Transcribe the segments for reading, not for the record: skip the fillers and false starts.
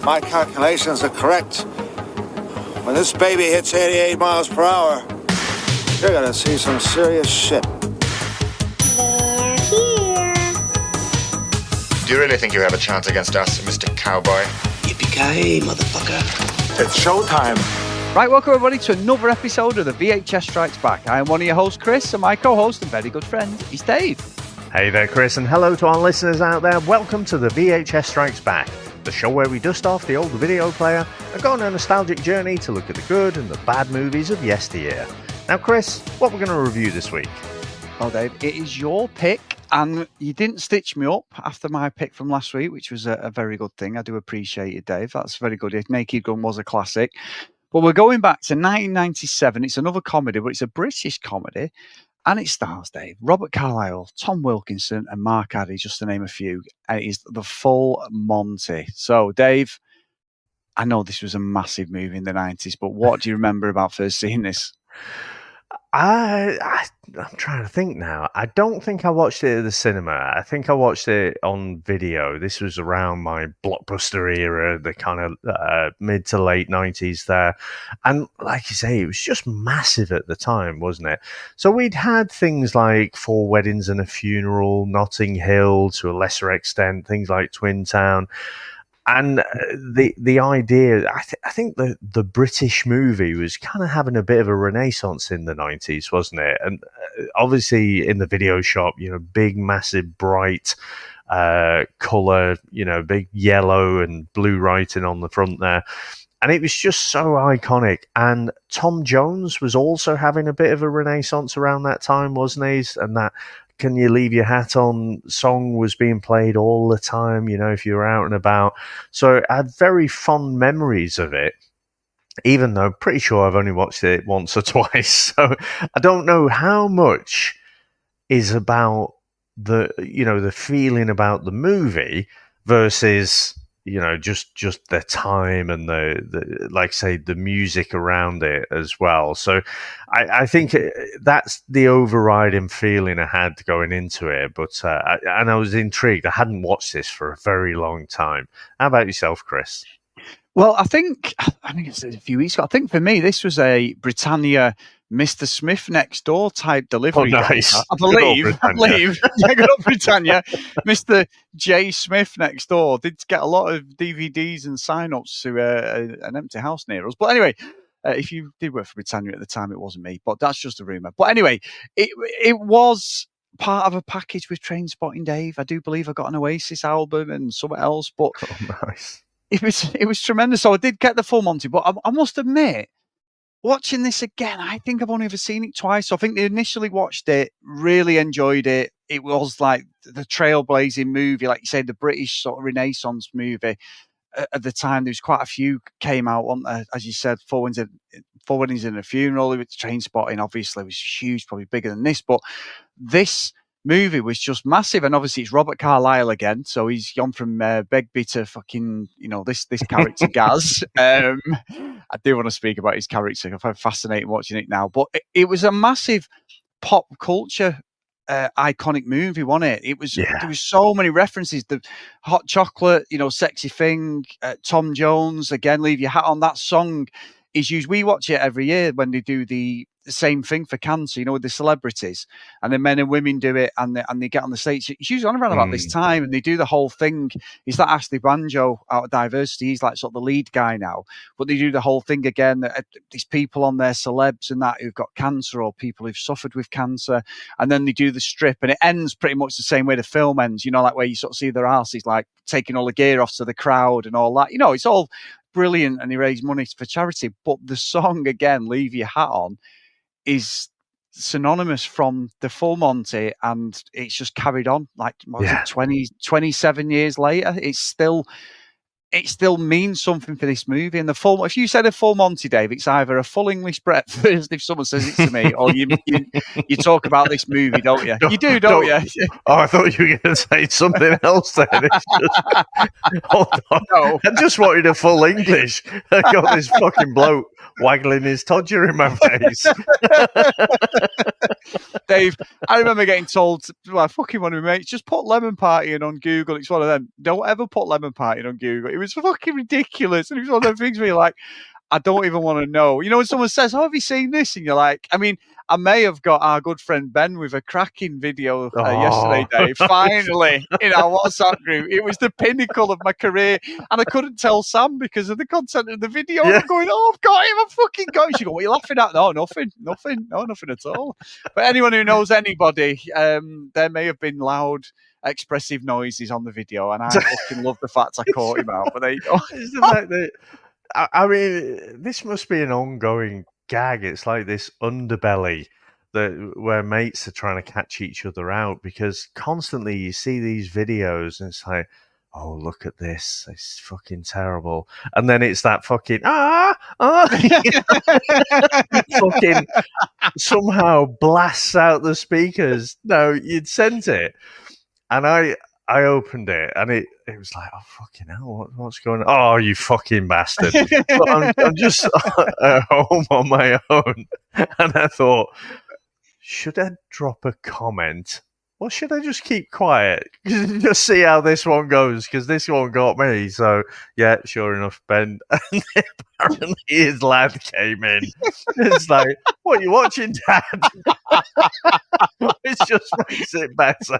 my calculations are correct, when this baby hits 88 miles per hour, you're gonna see some serious shit. They're here. Do you really think you have a chance against us, Mr. Cowboy? Yippee-ki-yay, motherfucker. It's showtime. Right, welcome everybody to another episode of the VHS Strikes Back. I am one of your hosts, Chris, and my co-host and very good friend is Dave. Hey there, Chris, and hello to our listeners out there. Welcome to the VHS Strikes Back, the show where we dust off the old video player and go on a nostalgic journey to look at the good and the bad movies of yesteryear. Now, Chris, what we're going to review this week? Well, Dave, it is your pick, and you didn't stitch me up after my pick from last week, which was a very good thing. I do appreciate it, Dave. That's very good. Naked Gun was a classic. But we're going back to 1997. It's another comedy, but it's a British comedy. And it stars, Dave, Robert Carlyle, Tom Wilkinson, and Mark Addy, just to name a few. And it is The Full Monty. So, Dave, I know this was a massive movie in the 90s, but what do you remember about first seeing this? I'm trying to think now. I don't think I watched it at the cinema. I think I watched it on video. This was around my Blockbuster era, the kind of mid to late 90s there. And like you say, it was just massive at the time, wasn't it? So we'd had things like Four Weddings and a Funeral, Notting Hill, to a lesser extent, things like Twin Town. And the idea, I think the British movie was kind of having a bit of a renaissance in the 90s, wasn't it? And obviously in the video shop, big, massive, bright colour, big yellow and blue writing on the front there. And it was just so iconic. And Tom Jones was also having a bit of a renaissance around that time, wasn't he? And that Can You Leave Your Hat On song was being played all the time, if you were out and about. So I had very fond memories of it, even though I'm pretty sure I've only watched it once or twice. So I don't know how much is about the feeling about the movie versus just the time and the like, say, the music around it as well. So I think that's the overriding feeling I had going into it. But and I was intrigued. I hadn't watched this for a very long time. How about yourself, Chris? Well, I think it's a few weeks ago. I think for me, this was a Britannia Mr. Smith Next Door type delivery. Oh, nice. I believe. Yeah, good old Britannia. Mr. J. Smith Next Door did get a lot of DVDs and sign-ups to an empty house near us. But anyway, if you did work for Britannia at the time, it wasn't me. But that's just a rumour. But anyway, it was part of a package with Trainspotting, Dave. I do believe I got an Oasis album and something else. But nice. It was tremendous. So I did get the Full Monty, but I must admit, watching this again, I think I've only ever seen it twice. So I think they initially watched it, really enjoyed it. It was like the trailblazing movie, like you said, the British sort of Renaissance movie. At the time, there was quite a few came out, wasn't there? As you said, Four Weddings and a Funeral. It was Trainspotting, obviously, was huge, probably bigger than this. But this movie was just massive, and obviously it's Robert Carlyle again, so he's gone from Begbie to fucking this character Gaz. I do want to speak about his character. I find it fascinating watching it now, but it was a massive pop culture iconic movie, wasn't it? It was. Yeah. There was so many references. The Hot Chocolate, Sexy Thing, Tom Jones again. Leave Your Hat On. That song is used. We watch it every year when they do the same thing for cancer, with the celebrities, and the men and women do it, and they get on the stage. It's usually on around about this time, and they do the whole thing. Is that Ashley Banjo out of Diversity? He's like sort of the lead guy now, but they do the whole thing again. These people on there, celebs and that, who've got cancer or people who've suffered with cancer, and then they do the strip, and it ends pretty much the same way the film ends. Like where you sort of see their asses like taking all the gear off to the crowd and all that. It's all brilliant, and they raise money for charity. But the song again, Leave Your Hat On, is synonymous from the Full Monty, and it's just carried on like 27 years later. It still means something for this movie. And if you said a Full Monty, Dave, it's either a full English breakfast if someone says it to me, or you talk about this movie, don't you? You do, don't you? Oh, I thought you were going to say something else then. Hold on. No. I just wanted a full English. I got this fucking bloke waggling his todger in my face. Dave, I remember getting told, well, fucking one of my mates, just put Lemon Party in on Google. It's one of them. Don't ever put Lemon Party in on Google. It was fucking ridiculous. And it was one of those things where you're like, I don't even want to know. You know, when someone says, "Oh, have you seen this?" And you're like, I mean, I may have got our good friend Ben with a cracking video yesterday, Dave. Finally, in our WhatsApp group. It was the pinnacle of my career. And I couldn't tell Sam because of the content of the video. Yeah. I'm going, oh, I've got him. I've fucking got him. She go, what are you laughing at? No, nothing. No, nothing at all. But anyone who knows anybody, there may have been loud, expressive noises on the video. And I fucking love the fact I caught him out. But there you go. It's the fact that, I mean, this must be an ongoing gag. It's like this underbelly where mates are trying to catch each other out, because constantly you see these videos and it's like, oh, look at this, it's fucking terrible. And then it's that fucking fucking somehow blasts out the speakers. No, you'd sent it. And I opened it and it was like, oh, fucking hell, what's going on? Oh, you fucking bastard. But I'm just at home on my own. And I thought, should I drop a comment or should I just keep quiet? Just see how this one goes, because this one got me. So, yeah, sure enough, Ben. And apparently his lad came in. It's like, what are you watching, Dad? It just makes it better.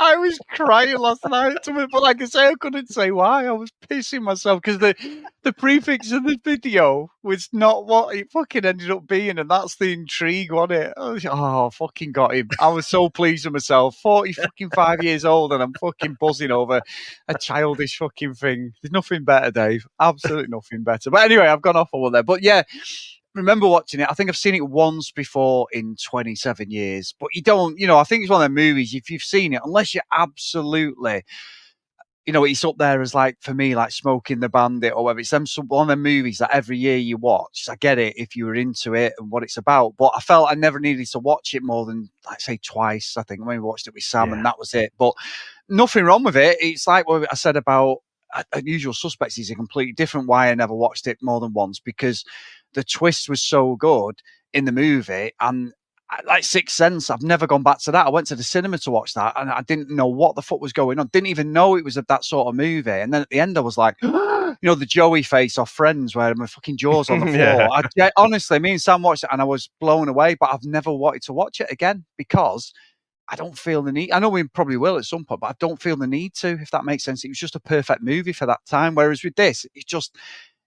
I was crying last night to it, but like I say, I couldn't say why. I was pissing myself because the prefix of the video was not what it fucking ended up being, and that's the intrigue, wasn't it? Oh, fucking got him. I was so pleased with myself. 45 years old, and I'm fucking buzzing over a childish fucking thing. There's nothing better, Dave. Absolutely nothing better. But anyway, I've gone off on one there. But yeah, remember watching it. I think I've seen it once before in 27 years. But you don't, I think it's one of them movies, if you've seen it, unless you're absolutely, it's up there as like, for me, like Smoking the Bandit or whatever. It's one of them movies that every year you watch. I get it if you were into it and what it's about. But I felt I never needed to watch it more than, like, say, twice. I think I maybe watched it with Sam and that was it. But nothing wrong with it. It's like what I said about Usual Suspects is a completely different why I never watched it more than once, because the twist was so good in the movie. And like Sixth Sense, I've never gone back to that. I went to the cinema to watch that and I didn't know what the fuck was going on. Didn't even know it was that sort of movie. And then at the end I was like, the Joey face off Friends where my fucking jaw's on the floor. Honestly, me and Sam watched it and I was blown away, but I've never wanted to watch it again because I don't feel the need. I know we probably will at some point, but I don't feel the need to, if that makes sense. It was just a perfect movie for that time. Whereas with this,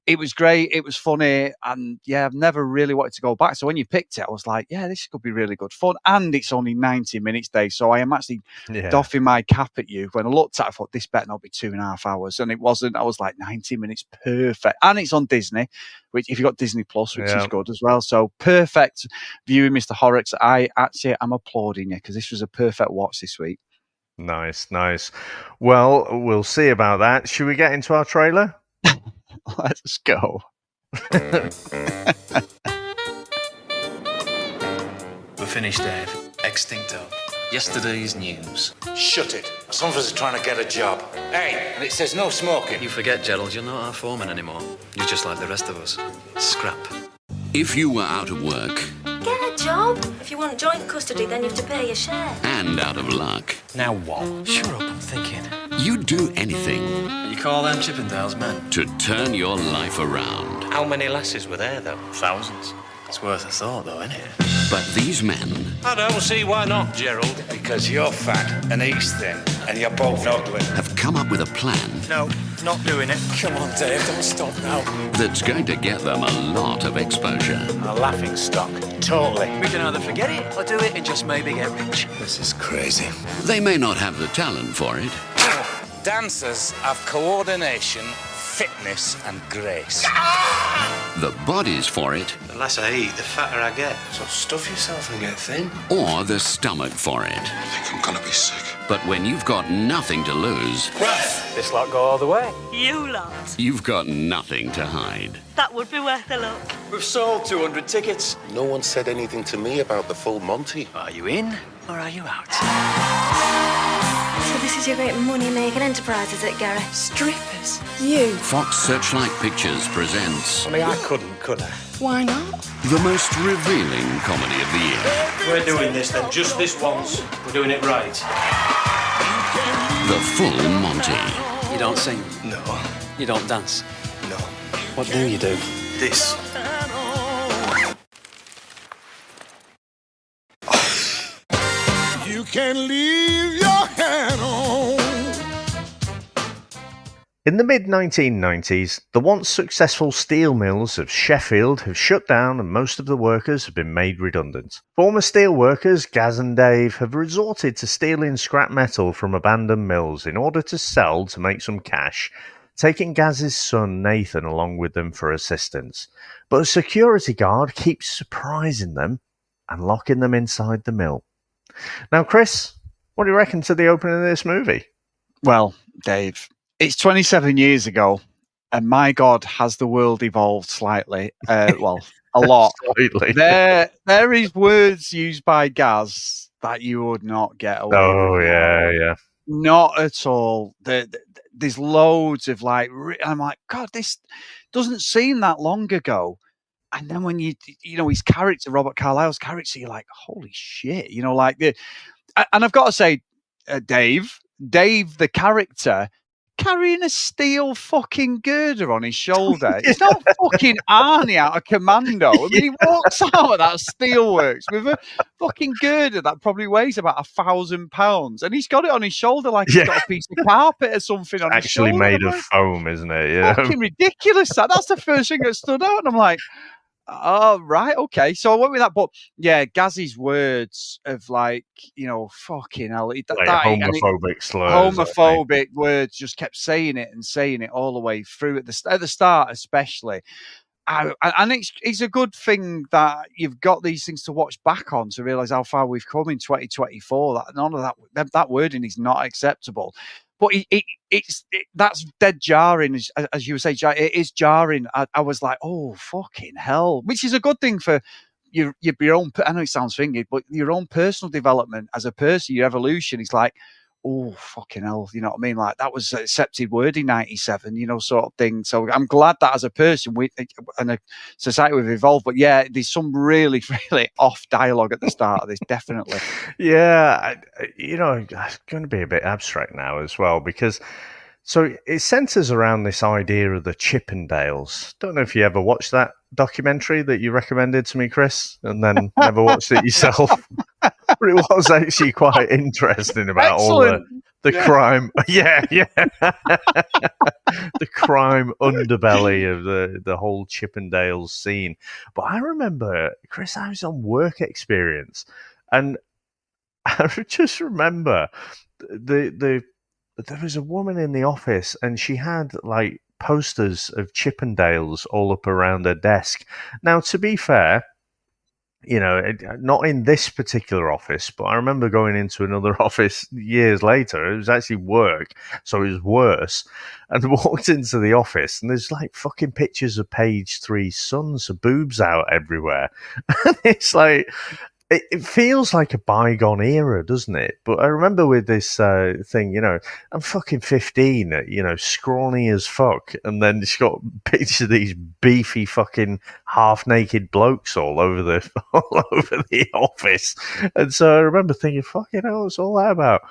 it was great. It was funny. And yeah, I've never really wanted to go back. So when you picked it, I was like, yeah, this could be really good fun. And it's only 90 minutes, Dave. So I am actually doffing my cap at you. When I looked at it, I thought this better not be 2.5 hours. And it wasn't. I was like, 90 minutes, perfect. And it's on Disney, which if you've got Disney Plus, which is good as well. So perfect viewing, Mr. Horrocks. I actually am applauding you because this was a perfect watch this week. Nice. Well, we'll see about that. Should we get into our trailer? Let's go. We're finished, Dave. Extincto. Yesterday's news. Shut it. Some of us are trying to get a job. Hey, and it says no smoking. You forget, Gerald, you're not our foreman anymore. You're just like the rest of us. Scrap. If you were out of work... Get a job. If you want joint custody, then you have to pay your share. And out of luck... Now what? Shut up, I'm thinking. You'd do anything... You call them Chippendales, man? ...to turn your life around. How many lasses were there, though? Thousands. It's worth a thought, though, isn't it? But these men... I don't see why not, Gerald. Because you're fat and he's thin and you're both ugly. ...have come up with a plan... No, not doing it. Come on, Dave, don't stop now. ...that's going to get them a lot of exposure. A laughing stock. Totally. We can either forget it or do it and just maybe get rich. This is crazy. They may not have the talent for it. Dancers have coordination, fitness and grace. The bodies for it. The less I eat, the fatter I get. So stuff yourself and get thin. Or the stomach for it. I think I'm gonna be sick. But when you've got nothing to lose... Ruff! This lot go all the way. You lot. You've got nothing to hide. That would be worth a look. We've sold 200 tickets. No one said anything to me about the full Monty. Are you in or are you out? So this This is your great money-making enterprise, is it, Gary? Strippers? You? Fox Searchlight Pictures presents... I mean, I couldn't, could I? Why not? the most revealing comedy of the year. We're doing this then, just this once. We're doing it right. The full Monty. You don't sing? No. You don't dance? No. What do you do? This. You can leave your hat on. In the mid-1990s, the once successful steel mills of Sheffield have shut down and most of the workers have been made redundant. Former steel workers Gaz and Dave have resorted to stealing scrap metal from abandoned mills in order to sell to make some cash, taking Gaz's son Nathan along with them for assistance. But a security guard keeps surprising them and locking them inside the mill. Now, Chris, what do you reckon to the opening of this movie? Well, Dave, it's 27 years ago, and my God, has the world evolved slightly? Well, a lot. Slightly. There is words used by Gaz that you would not get away with. Oh, yeah. Not at all. There's loads of I'm like, God, this doesn't seem that long ago. And then when you know, his character, Robert Carlyle's character, you're like, holy shit, you know, and I've got to say, Dave, the character, carrying a steel fucking girder on his shoulder. It's not fucking Arnie out of Commando. I mean, he walks out of that steelworks with a fucking girder that probably weighs about 1,000 pounds, and he's got it on his shoulder like he's got a piece of carpet or something on his shoulder. Actually made of foam, isn't it? Yeah. Fucking ridiculous. That's the first thing that stood out, and I'm like, oh, right, okay. So I went with that, but yeah, Gaz's words of fucking hell, homophobic slurs, homophobic words, just kept saying it all the way through at the start, especially. And it's a good thing that you've got these things to watch back on to realise how far we've come in 2024. That none of that wording is not acceptable. But that's dead jarring, as you were saying. It is jarring. I was like, oh, fucking hell, which is a good thing for your own. I know it sounds thingy, but your own personal development as a person, your evolution is like, oh, fucking hell, you know what I mean? Like, that was accepted word in 97, you know, sort of thing. So I'm glad that as a person and a society we've evolved. But yeah, there's some really, really off dialogue at the start of this, definitely. Yeah, it's going to be a bit abstract now as well, because so it centres around this idea of the Chippendales. Don't know if you ever watched that documentary that you recommended to me, Chris, and then never watched it yourself. But it was actually quite interesting about all the crime. Yeah. The crime underbelly of the whole Chippendales scene. But I remember, Chris, I was on work experience, and I just remember there was a woman in the office, and she had posters of Chippendales all up around her desk. Now, to be fair, not in this particular office, but I remember going into another office years later. It was actually work, so it was worse. And walked into the office, and there's fucking pictures of Page 3's sons, of boobs out everywhere. And it's like, it feels like a bygone era, doesn't it? But I remember with this thing, I'm fucking 15, scrawny as fuck, and then it's got pictures of these beefy fucking half-naked blokes all over the office. And so I remember thinking, fucking hell, what's all that about?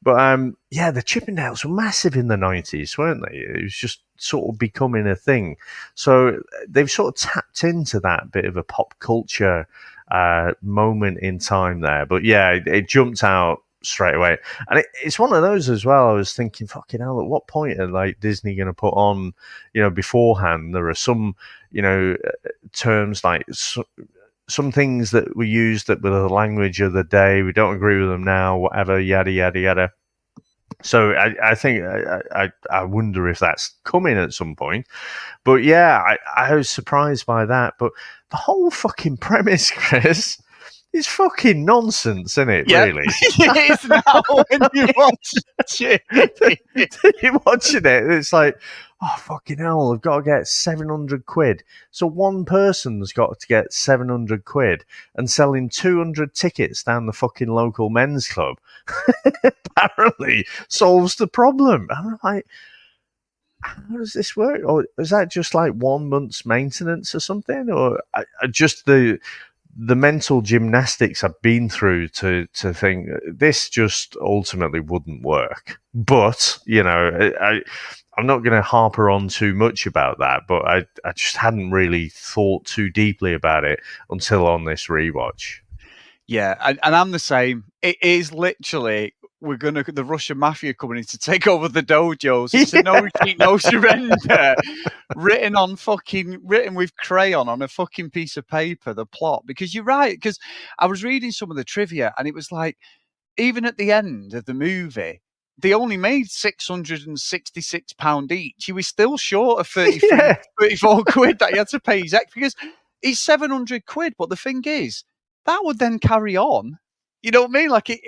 But the Chippendales were massive in the 90s, weren't they? It was just sort of becoming a thing. So they've sort of tapped into that bit of a pop culture moment in time there. But yeah, it jumped out straight away. And it's one of those as well. I was thinking, fucking hell, at what point are Disney going to put on, beforehand, there are some, terms some things that were used that were the language of the day. We don't agree with them now, whatever, yada, yada, yada. So I think I wonder if that's coming at some point. But yeah, I was surprised by that. But the whole fucking premise, Chris, is fucking nonsense, isn't it? Yep. Really? It is now when you watch it. You're watching it, and it's like, oh, fucking hell, I've got to get 700 quid. So one person's got to get 700 quid and selling 200 tickets down the fucking local men's club apparently solves the problem. I'm like, how does this work? Or is that just like 1 month's maintenance or something? Or just the mental gymnastics I've been through to think this just ultimately wouldn't work. But, you know, I'm not going to harper on too much about that, but I just hadn't really thought too deeply about it until on this rewatch. Yeah, and I'm the same. It is literally, the Russian mafia coming in to take over the dojos. It's a no retreat, no surrender, written with crayon on a fucking piece of paper, the plot. Because you're right, because I was reading some of the trivia and it was like, even at the end of the movie, they only made £666 each. He was still short of 34 quid that he had to pay his ex, because he's 700 quid. But the thing is, that would then carry on. You know what I mean? Like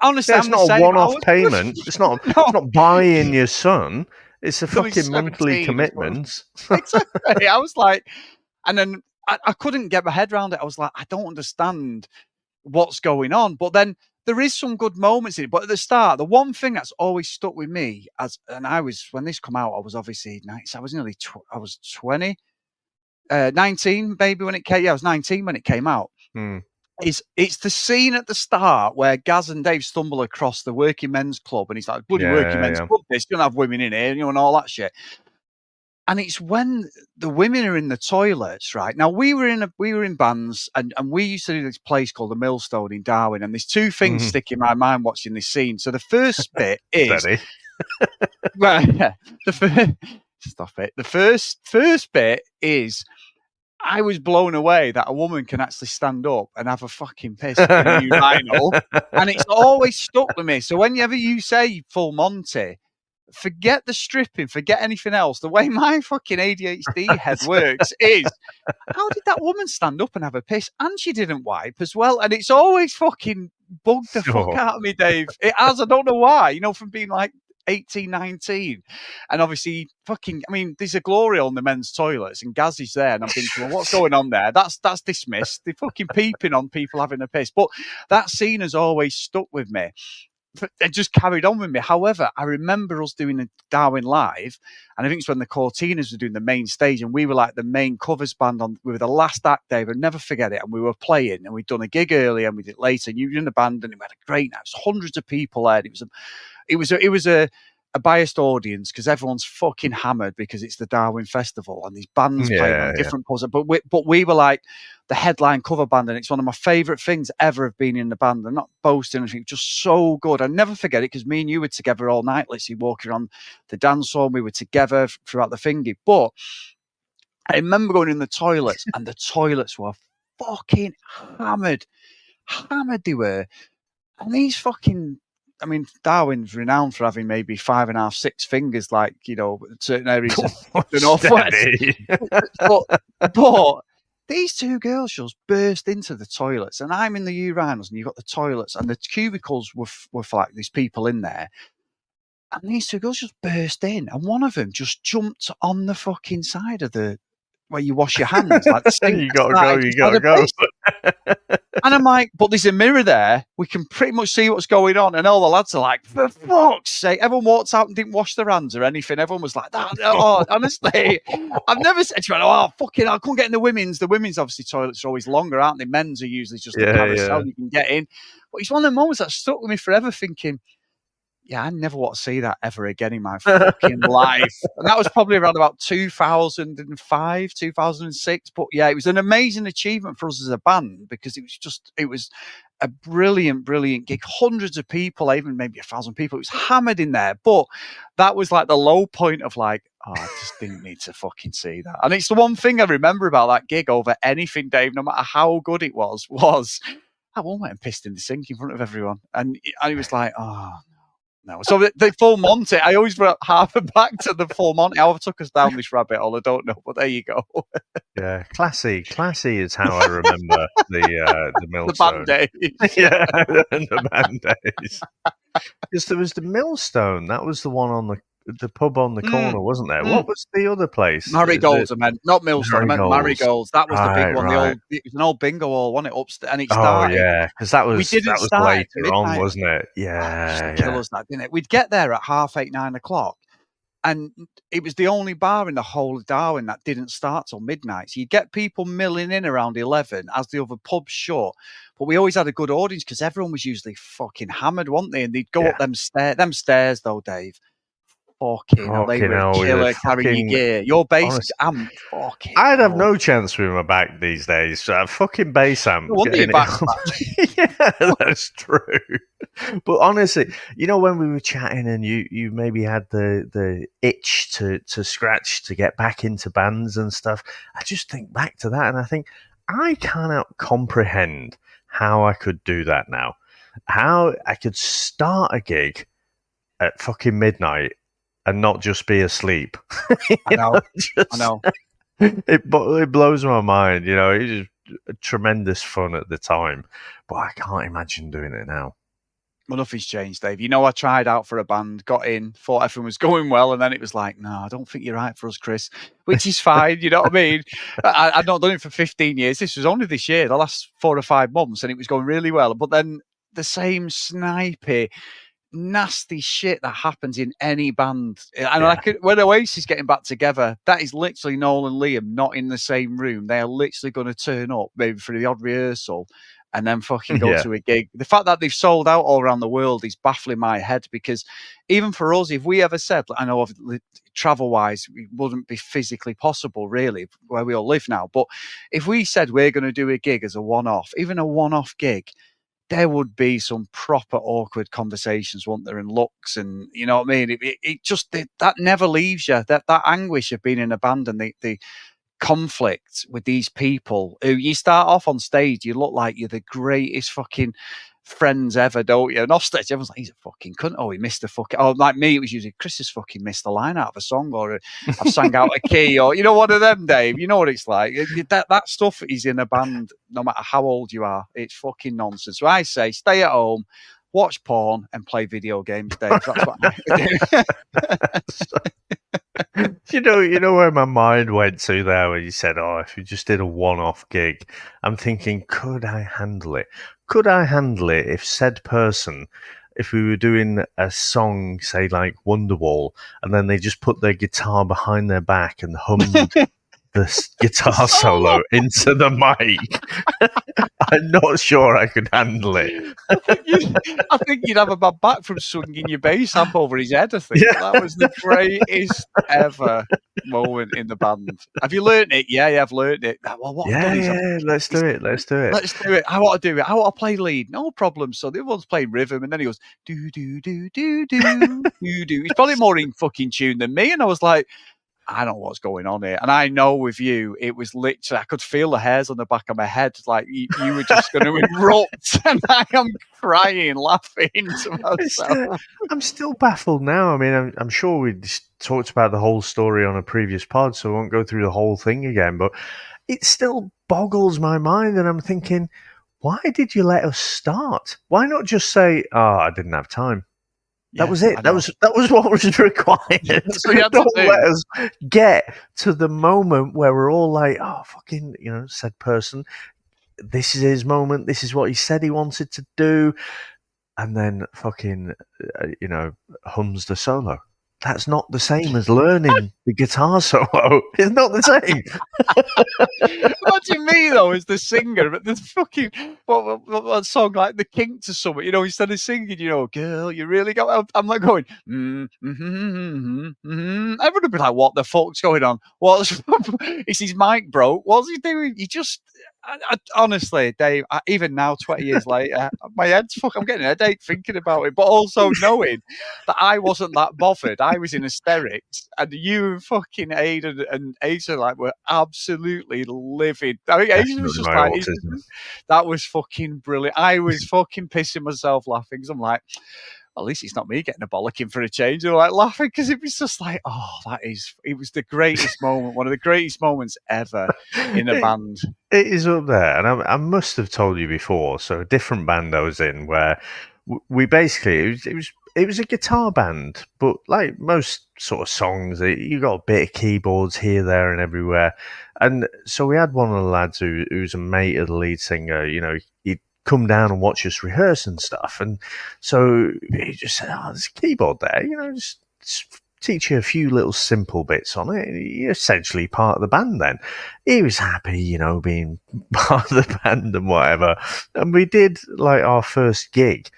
honestly, it's not a one-off payment. It's not buying your son. It's a fucking monthly commitment. Exactly. I was like, and then I couldn't get my head around it. I was like, I don't understand what's going on. But then there is some good moments in it. But at the start, the one thing that's always stuck with me, when this come out, I was obviously nice. I was I was 20, 19 maybe when it came. Yeah, I was 19 when it came out. It's the scene at the start where Gaz and Dave stumble across the working men's club, and he's like, bloody working men's club, this, you don't have women in here, and all that shit. And it's when the women are in the toilets, right? Now we were in bands, and we used to do this place called the Millstone in Darwin, and there's two things stick in my mind watching this scene. So the first bit is stop it. The first bit is, I was blown away that a woman can actually stand up and have a fucking piss in a urinal. And it's always stuck with me. So whenever you say full Monty, forget the stripping, forget anything else. The way my fucking ADHD head works is, how did that woman stand up and have a piss? And she didn't wipe as well. And it's always fucking bugged the fuck out of me, Dave. It has. I don't know why. From being like 18, 19. And obviously, there's a glory on the men's toilets, and Gaz is there, and I'm thinking, well, what's going on there? That's dismissed. They're fucking peeping on people having a piss. But that scene has always stuck with me. It just carried on with me. However, I remember us doing a Darwin Live, and I think it's when the Cortinas were doing the main stage, and we were like the main covers band we were the last act, Dave. I'll never forget it. And we were playing, and we'd done a gig earlier, and we did it later, and you were in the band, and we had a great night. It was hundreds of people there. It was a biased audience because everyone's fucking hammered because it's the Darwin Festival and these bands playing on different pubs. But we were like the headline cover band, and it's one of my favourite things ever of being in the band. I'm not boasting or anything, just so good. I never forget it because me and you were together all night, literally walking on the dance floor. We were together throughout the thingy. But I remember going in the toilets, and the toilets were fucking hammered. Hammered they were. And these fucking... Darwin's renowned for having maybe 5.5, 6 fingers, like, certain areas of the Northwest. but these two girls just burst into the toilets, and I'm in the urinals, and you've got the toilets, and the cubicles were for like these people in there. And these two girls just burst in, and one of them just jumped on the fucking side of where you wash your hands. Like the sink. You gotta go. And I'm like, but there's a mirror there. We can pretty much see what's going on. And all the lads are like, for fuck's sake. Everyone walked out and didn't wash their hands or anything. Everyone was like, that. Oh, honestly, I've never said to anyone, oh, fucking, I couldn't get in the women's. The women's, obviously, toilets are always longer, aren't they? Men's are usually just a carousel you can get in. But it's one of the moments that stuck with me forever, thinking, yeah, I never want to see that ever again in my fucking life. And that was probably around about 2005, 2006. But yeah, it was an amazing achievement for us as a band because it was a brilliant, brilliant gig. Hundreds of people, even maybe 1,000 people. It was hammered in there. But that was like the low point of like, oh, I just didn't need to fucking see that. And it's the one thing I remember about that gig over anything, Dave, no matter how good it was I went and pissed in the sink in front of everyone. And I was like, oh, no. So the full Monty, I always harper back to the full Monty. How it took us down this rabbit hole, I don't know, but there you go. Yeah, classy is how I remember the Millstone. The band days. Yeah, and the band days. Because there was the Millstone. That was the one the pub on the corner, wasn't there? What was the other place? Marigolds, I meant, not Millstone. I meant Marigolds. Marigolds. That was the big one. Right. It was an old bingo hall, wasn't it? Upstairs, and it Oh started. yeah, because that was start at later on, midnight. wasn't it? It Yeah, used to kill us, that, didn't it? We'd get there at 8:30, 9 o'clock, and it was the only bar in the whole of Darwin that didn't start till midnight. So you'd get people milling in around 11 as the other pubs shut. But we always had a good audience because everyone was usually fucking hammered, weren't they? And they'd go up them stairs. Them stairs, though, Dave. Fucking hell, they were a killer carrying your gear. Your bass amp, fucking I'd have no chance with my back these days. Fucking bass amp. No wonder your back's Yeah, that's true. But honestly, you know, when we were chatting and you maybe had the itch to scratch to get back into bands and stuff, I just think back to that and I think I cannot comprehend how I could do that now. How I could start a gig at fucking midnight and not just be asleep. I know. I know. It blows my mind. You know, it was tremendous fun at the time, but I can't imagine doing it now. Well, nothing's changed, Dave. You know, I tried out for a band, got in, thought everything was going well, and then it was like, no, I don't think you're right for us, Chris, which is fine. You know what I mean? I'd not done it for 15 years. This was only this year, the last 4 or 5 months, and it was going really well. But then the same snipey, nasty shit that happens in any band. And when Oasis getting back together, that is literally Noel and Liam not in the same room. They are literally going to turn up maybe for the odd rehearsal and then fucking go to a gig. The fact that they've sold out all around the world is baffling my head, because even for us, if we ever said, I know travel wise it wouldn't be physically possible really where we all live now, but if we said we're going to do a gig as a one-off, even a one-off gig, there would be some proper awkward conversations, wouldn't there, and looks, and you know what I mean? It just that never leaves you. That anguish of being in a band and the conflict with these people who you start off on stage, you look like you're the greatest fucking friends ever, don't you? And off stage, everyone's like, he's a fucking cunt. Oh, he missed a fucking. Oh, like me, it was usually Chris has fucking missed a line out of a song, or I've sang out a key, or you know, one of them, Dave. You know what it's like. That stuff is in a band, no matter how old you are. It's fucking nonsense. So I say, stay at home, watch porn, and play video games, Dave. That's what I do. You know where my mind went to there when you said, oh, if you just did a one-off gig, I'm thinking, could I handle it? Could I handle it if said person, if we were doing a song, say like Wonderwall, and then they just put their guitar behind their back and hummed the guitar solo into the mic? I'm not sure I could handle it. I think you'd have a bad back from swinging your bass amp over his head. I think that was the greatest ever moment in the band. Have you learnt it? Yeah, I've learnt it. Well, what let's do it. Let's do it. I want to do it. I want to play lead. No problem. So the other one's playing rhythm, and then he goes do do do do do do do. He's probably more in fucking tune than me, and I was like, I don't know what's going on here. And I know with you, it was literally, I could feel the hairs on the back of my head. Like you were just going to erupt. And I am crying, laughing to myself. I'm still baffled now. I mean, I'm sure we talked about the whole story on a previous pod, so I won't go through the whole thing again. But it still boggles my mind. And I'm thinking, why did you let us start? Why not just say, oh, I didn't have time? That was it. That was what was required. So don't let us get to the moment where we're all like, oh, fucking, you know, said person, this is his moment. This is what he said he wanted to do. And then fucking, you know, hums the solo. That's not the same as learning the guitar solo. It's not the same. Imagine me, though, as the singer, but the fucking, what song like The King to Summit, you know, instead of singing, you know, girl, you really got, I'm like going, everyone would be like, what the fuck's going on? Is his mic broke? What's he doing? He just, honestly, Dave, even now, 20 years later, my head's I'm getting a headache thinking about it, but also knowing that I wasn't that bothered. I was in hysterics, and you and fucking Aidan and Asa like were absolutely livid. I mean, Asa was just like, that was fucking brilliant. I was fucking pissing myself laughing because I'm like, at least it's not me getting a bollocking for a change. They're like laughing because it was just like, oh, it was the greatest moment, one of the greatest moments ever in a band. It is up there, and I must have told you before. So a different band I was in where we basically, it was it was a guitar band, but like most sort of songs, you got a bit of keyboards here, there, and everywhere. And so we had one of the lads who's a mate of the lead singer. You know, he'd come down and watch us rehearse and stuff. And so he just said, "Oh, there's a keyboard there. You know, just teach you a few little simple bits on it. You're essentially part of the band." Then he was happy, you know, being part of the band and whatever. And we did like our first gig,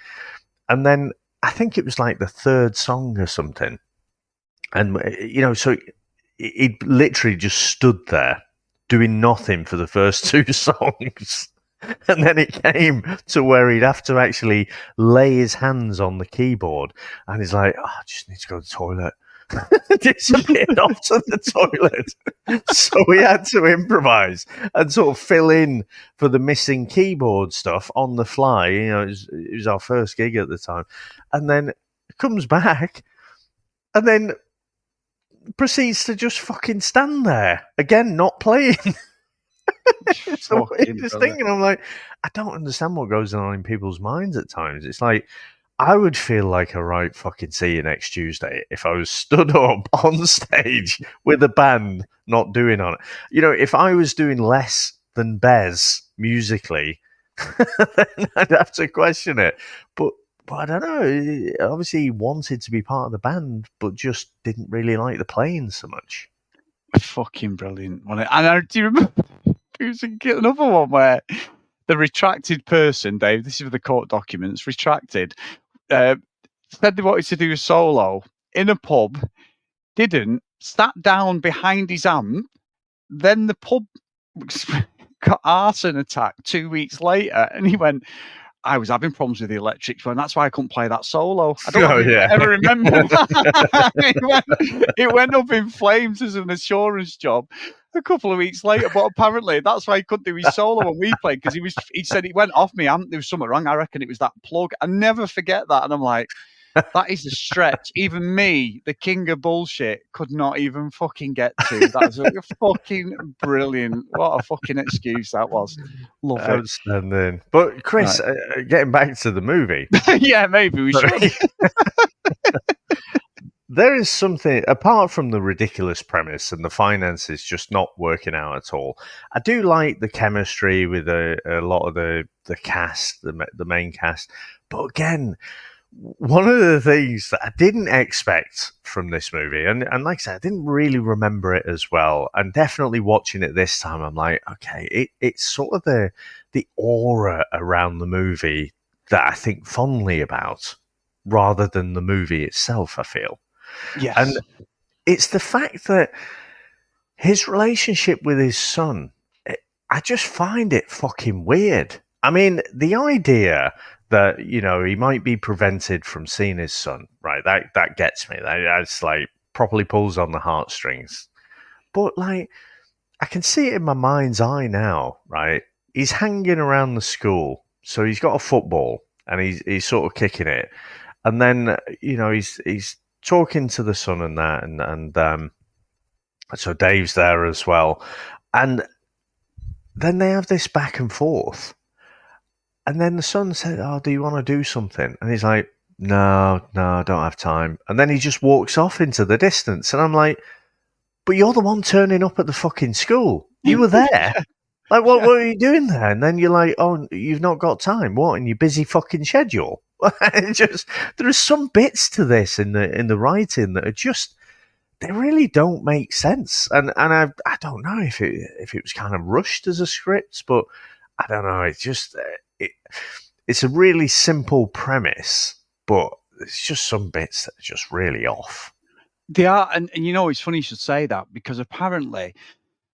and then I think it was like the third song or something. And, you know, so he literally just stood there doing nothing for the first two songs. And then it came to where he'd have to actually lay his hands on the keyboard. And he's like, "Oh, I just need to go to the toilet." Disappeared off to the toilet. So we had to improvise and sort of fill in for the missing keyboard stuff on the fly. You know, it was our first gig at the time. And then comes back and then proceeds to just fucking stand there again, not playing. It's the weirdest thing. And I'm like, I don't understand what goes on in people's minds at times. It's like, I would feel like a right fucking see you next Tuesday if I was stood up on stage with a band not doing on it. You know, if I was doing less than Bez musically, then I'd have to question it. But I don't know. Obviously, he wanted to be part of the band, but just didn't really like the playing so much. Fucking brilliant. And do you remember? There was another one where the retracted person, Dave, this is for the court documents, retracted, said they wanted to do a solo in a pub, didn't, sat down behind his amp, then the pub got arson attack 2 weeks later, and he went, "I was having problems with the electrics, and that's why I couldn't play that solo." I don't know if you ever remember that. It went up in flames as an assurance job a couple of weeks later, but apparently that's why he couldn't do his solo when we played, because he said it went off me amp, there was something wrong. I reckon it was that plug. I never forget that. And I'm like, that is a stretch. Even me, the king of bullshit, could not even fucking get to. That was fucking brilliant. What a fucking excuse that was. Love it. Outstanding. But Chris, getting back to the movie. Yeah, maybe we should. There is something, apart from the ridiculous premise and the finances just not working out at all, I do like the chemistry with a lot of the cast, the main cast. But again, one of the things that I didn't expect from this movie, and like I said, I didn't really remember it as well, and definitely watching it this time, I'm like, okay, it's sort of the aura around the movie that I think fondly about, rather than the movie itself, I feel. Yes. And it's the fact that his relationship with his son, I just find it fucking weird. I mean, the idea that, you know, he might be prevented from seeing his son, right? That gets me. That's like properly pulls on the heartstrings. But like, I can see it in my mind's eye now, right? He's hanging around the school, so he's got a football and he's sort of kicking it, and then, you know, he's talking to the son and that, and so Dave's there as well, and then they have this back and forth, and then the son said, "Oh, do you want to do something?" And he's like, no, I don't have time. And then he just walks off into the distance, and I'm like, but you're the one turning up at the fucking school. You were there. Like, what are you doing there? And then you're like, oh, you've not got time. What? In your busy fucking schedule? There are some bits to this in the writing that are just, they really don't make sense. And I don't know if it was kind of rushed as a script, but I don't know. It's just it's a really simple premise, but it's just some bits that are just really off. They are, and you know, it's funny you should say that, because apparently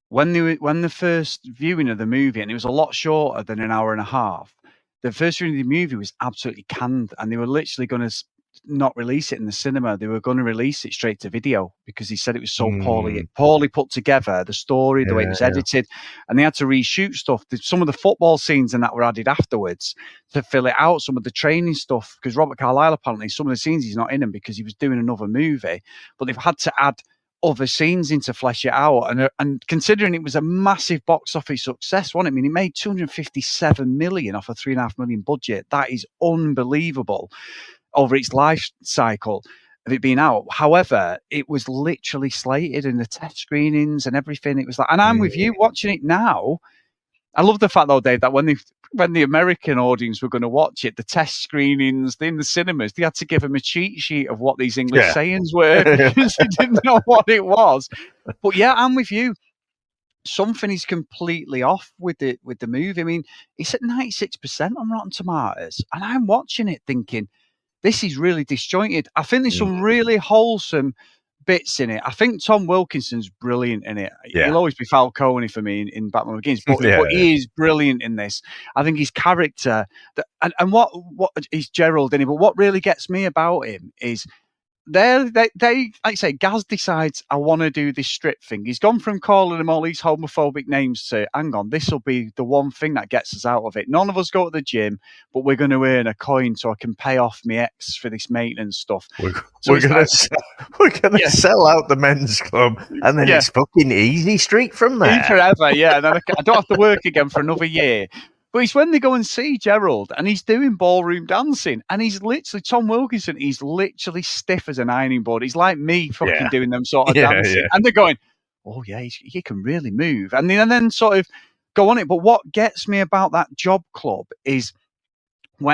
when the first viewing of the movie, and it was a lot shorter than an hour and a half, the first viewing of the movie was absolutely canned, and they were literally going to not release it in the cinema. They were going to release it straight to video, because he said it was so poorly put together, the story, the way it was edited, and they had to reshoot stuff. Some of the football scenes and that were added afterwards to fill it out, some of the training stuff, because Robert Carlyle, apparently, some of the scenes he's not in them because he was doing another movie, but they've had to add other scenes in to flesh it out. And considering it was a massive box office success, wasn't it? I mean, it made 257 million off a $3.5 million budget. That is unbelievable. over its life cycle of it being out. However, it was literally slated in the test screenings and everything. It was like, and I'm with you watching it now. I love the fact, though, Dave, that when the American audience were going to watch it, the test screenings in the cinemas, they had to give them a cheat sheet of what these English sayings were because they didn't know what it was. But yeah, I'm with you. Something is completely off with the movie. I mean, it's at 96% on Rotten Tomatoes, and I'm watching it thinking, this is really disjointed. I think there's some really wholesome bits in it. I think Tom Wilkinson's brilliant in it. Yeah. He'll always be Falcone for me in Batman Begins, but he is brilliant in this. I think his character, and what is Gerald in it, but what really gets me about him is they like I say, Gaz decides, I want to do this strip thing. He's gone from calling them all these homophobic names to, hang on, this will be the one thing that gets us out of it. None of us go to the gym, but we're going to earn a coin so I can pay off my ex for this maintenance stuff. We're going to sell out the men's club, and then it's fucking easy street from there. Forever, yeah. And then I don't have to work again for another year. But it's when they go and see Gerald and he's doing ballroom dancing and he's literally, Tom Wilkinson, he's literally stiff as an ironing board. He's like me fucking doing them sort of dancing. Yeah. And they're going, oh yeah, he can really move. And then sort of go on it. But what gets me about that job club is,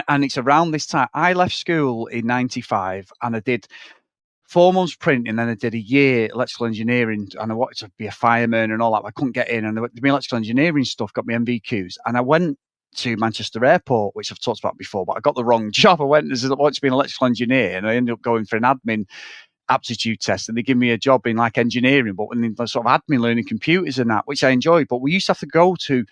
and it's around this time, I left school in 95 and I did 4 months printing, then I did a year electrical engineering, and I wanted to be a fireman and all that. I couldn't get in, and the electrical engineering stuff got me MVQs, and I went to Manchester Airport, which I've talked about before, but I got the wrong job. I wanted to be an electrical engineer, and I ended up going for an admin aptitude test, and they give me a job in like engineering, but when they sort of admin learning computers and that, which I enjoyed. But we used to have to go to,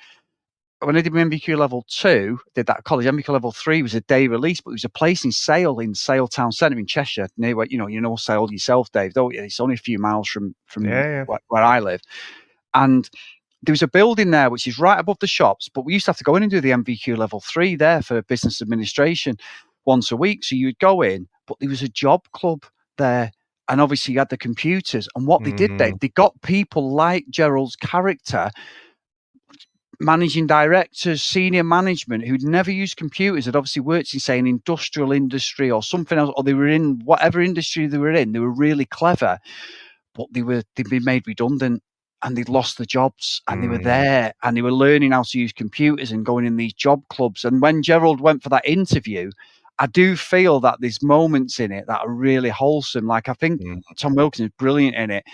when I did my MVQ level 2, did that at college. MVQ level 3 was a day release, but it was a place in Sale Town Centre in Cheshire, near where, you know Sale yourself, Dave, don't you? It's only a few miles from where I live. And there was a building there which is right above the shops, but we used to have to go in and do the MVQ level 3 there for business administration once a week. So you'd go in, but there was a job club there. And obviously you had the computers. And what they did, they got people like Gerald's character, managing directors, senior management who'd never used computers, had obviously worked in, say, an industrial industry or something else, or they were in whatever industry they were in. They were really clever, but they'd been made redundant and they'd lost the jobs, and they were there and they were learning how to use computers and going in these job clubs. And when Gerald went for that interview, I do feel that there's moments in it that are really wholesome. Like, I think Tom Wilkins is brilliant in it,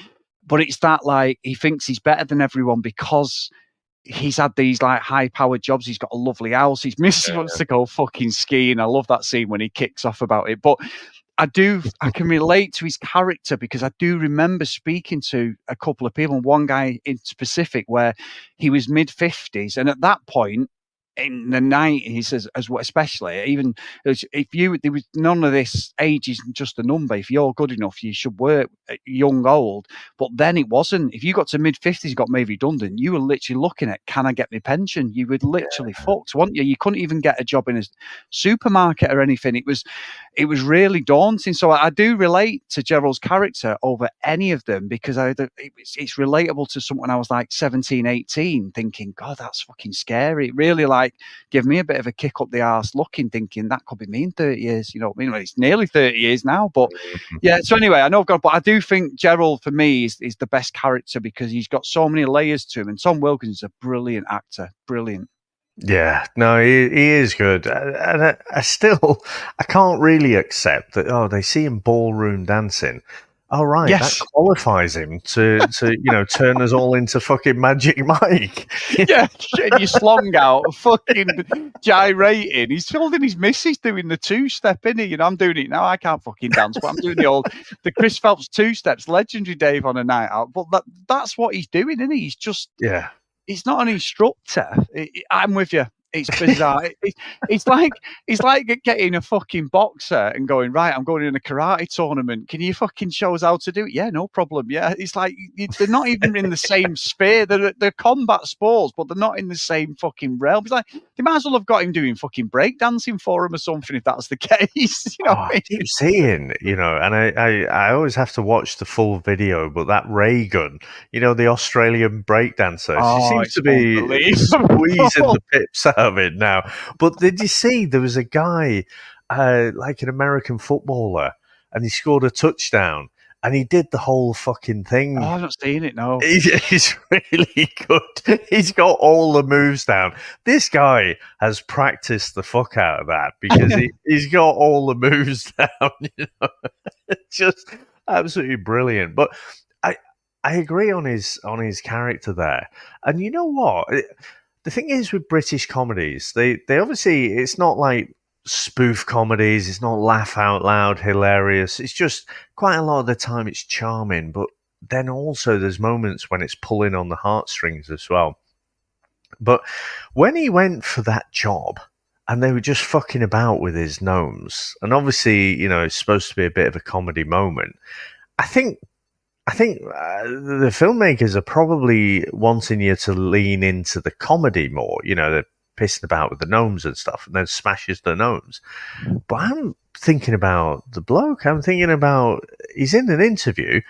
but it's that, like, he thinks he's better than everyone because he's had these like high-powered jobs. He's got a lovely house. His missus wants to go fucking skiing. I love that scene when he kicks off about it. But I can relate to his character because I do remember speaking to a couple of people, one guy in specific, where he was mid-50s. And at that point, in the 90s, as well, especially, even there was none of this, age is just a number. If you're good enough, you should work young, old. But then it wasn't. If you got to mid-50s, got made redundant, you were literally looking at, can I get my pension? You would literally fucked, weren't you? You couldn't even get a job in a supermarket or anything. It was really daunting. So I do relate to Gerald's character over any of them because it's relatable to someone I was like 17, 18, thinking, God, that's fucking scary. It really give me a bit of a kick up the arse looking, thinking that could be me in 30 years. You know what I mean? It's nearly 30 years now, but yeah. So anyway, I know I've got, but I do think Gerald for me is the best character because he's got so many layers to him, and Tom Wilkins is a brilliant actor. Brilliant. Yeah, no, he is good. And I can't really accept that, they see him ballroom dancing. Oh, right, that qualifies him to turn us all into fucking Magic Mike. Yeah, getting your slong out, fucking gyrating. He's holding his missus doing the two-step, innit? You know, I'm doing it now. I can't fucking dance, but I'm doing the Chris Phelps two-steps, legendary Dave on a night out. But that's what he's doing, isn't he? He's just... Yeah. He's not an instructor. I'm with you. It's bizarre. It's like getting a fucking boxer and going, right, I'm going in a karate tournament. Can you fucking show us how to do it? Yeah, no problem. Yeah, it's like they're not even in the same sphere. They're combat sports, but they're not in the same fucking realm. It's like they might as well have got him doing fucking breakdancing for him or something if that's the case. You know what I mean? I keep seeing, and I always have to watch the full video, but that ray gun, the Australian breakdancer, she seems to be squeezing the pips out of it now. But did you see there was a guy like an American footballer, and he scored a touchdown, and he did the whole fucking thing. Oh, I've not seen it, no. He's really good. He's got all the moves down. This guy has practiced the fuck out of that because he's got all the moves down. You know? It's just absolutely brilliant. But I agree on his character there. And you know what? The thing is with British comedies, they obviously, it's not like spoof comedies, it's not laugh out loud hilarious. It's just quite a lot of the time it's charming, but then also there's moments when it's pulling on the heartstrings as well. But when he went for that job and they were just fucking about with his gnomes, and obviously, you know, it's supposed to be a bit of a comedy moment, I think the filmmakers are probably wanting you to lean into the comedy more. You know, they're pissing about with the gnomes and stuff, and then smashes the gnomes. But I'm thinking about the bloke. I'm thinking about, he's in an interview.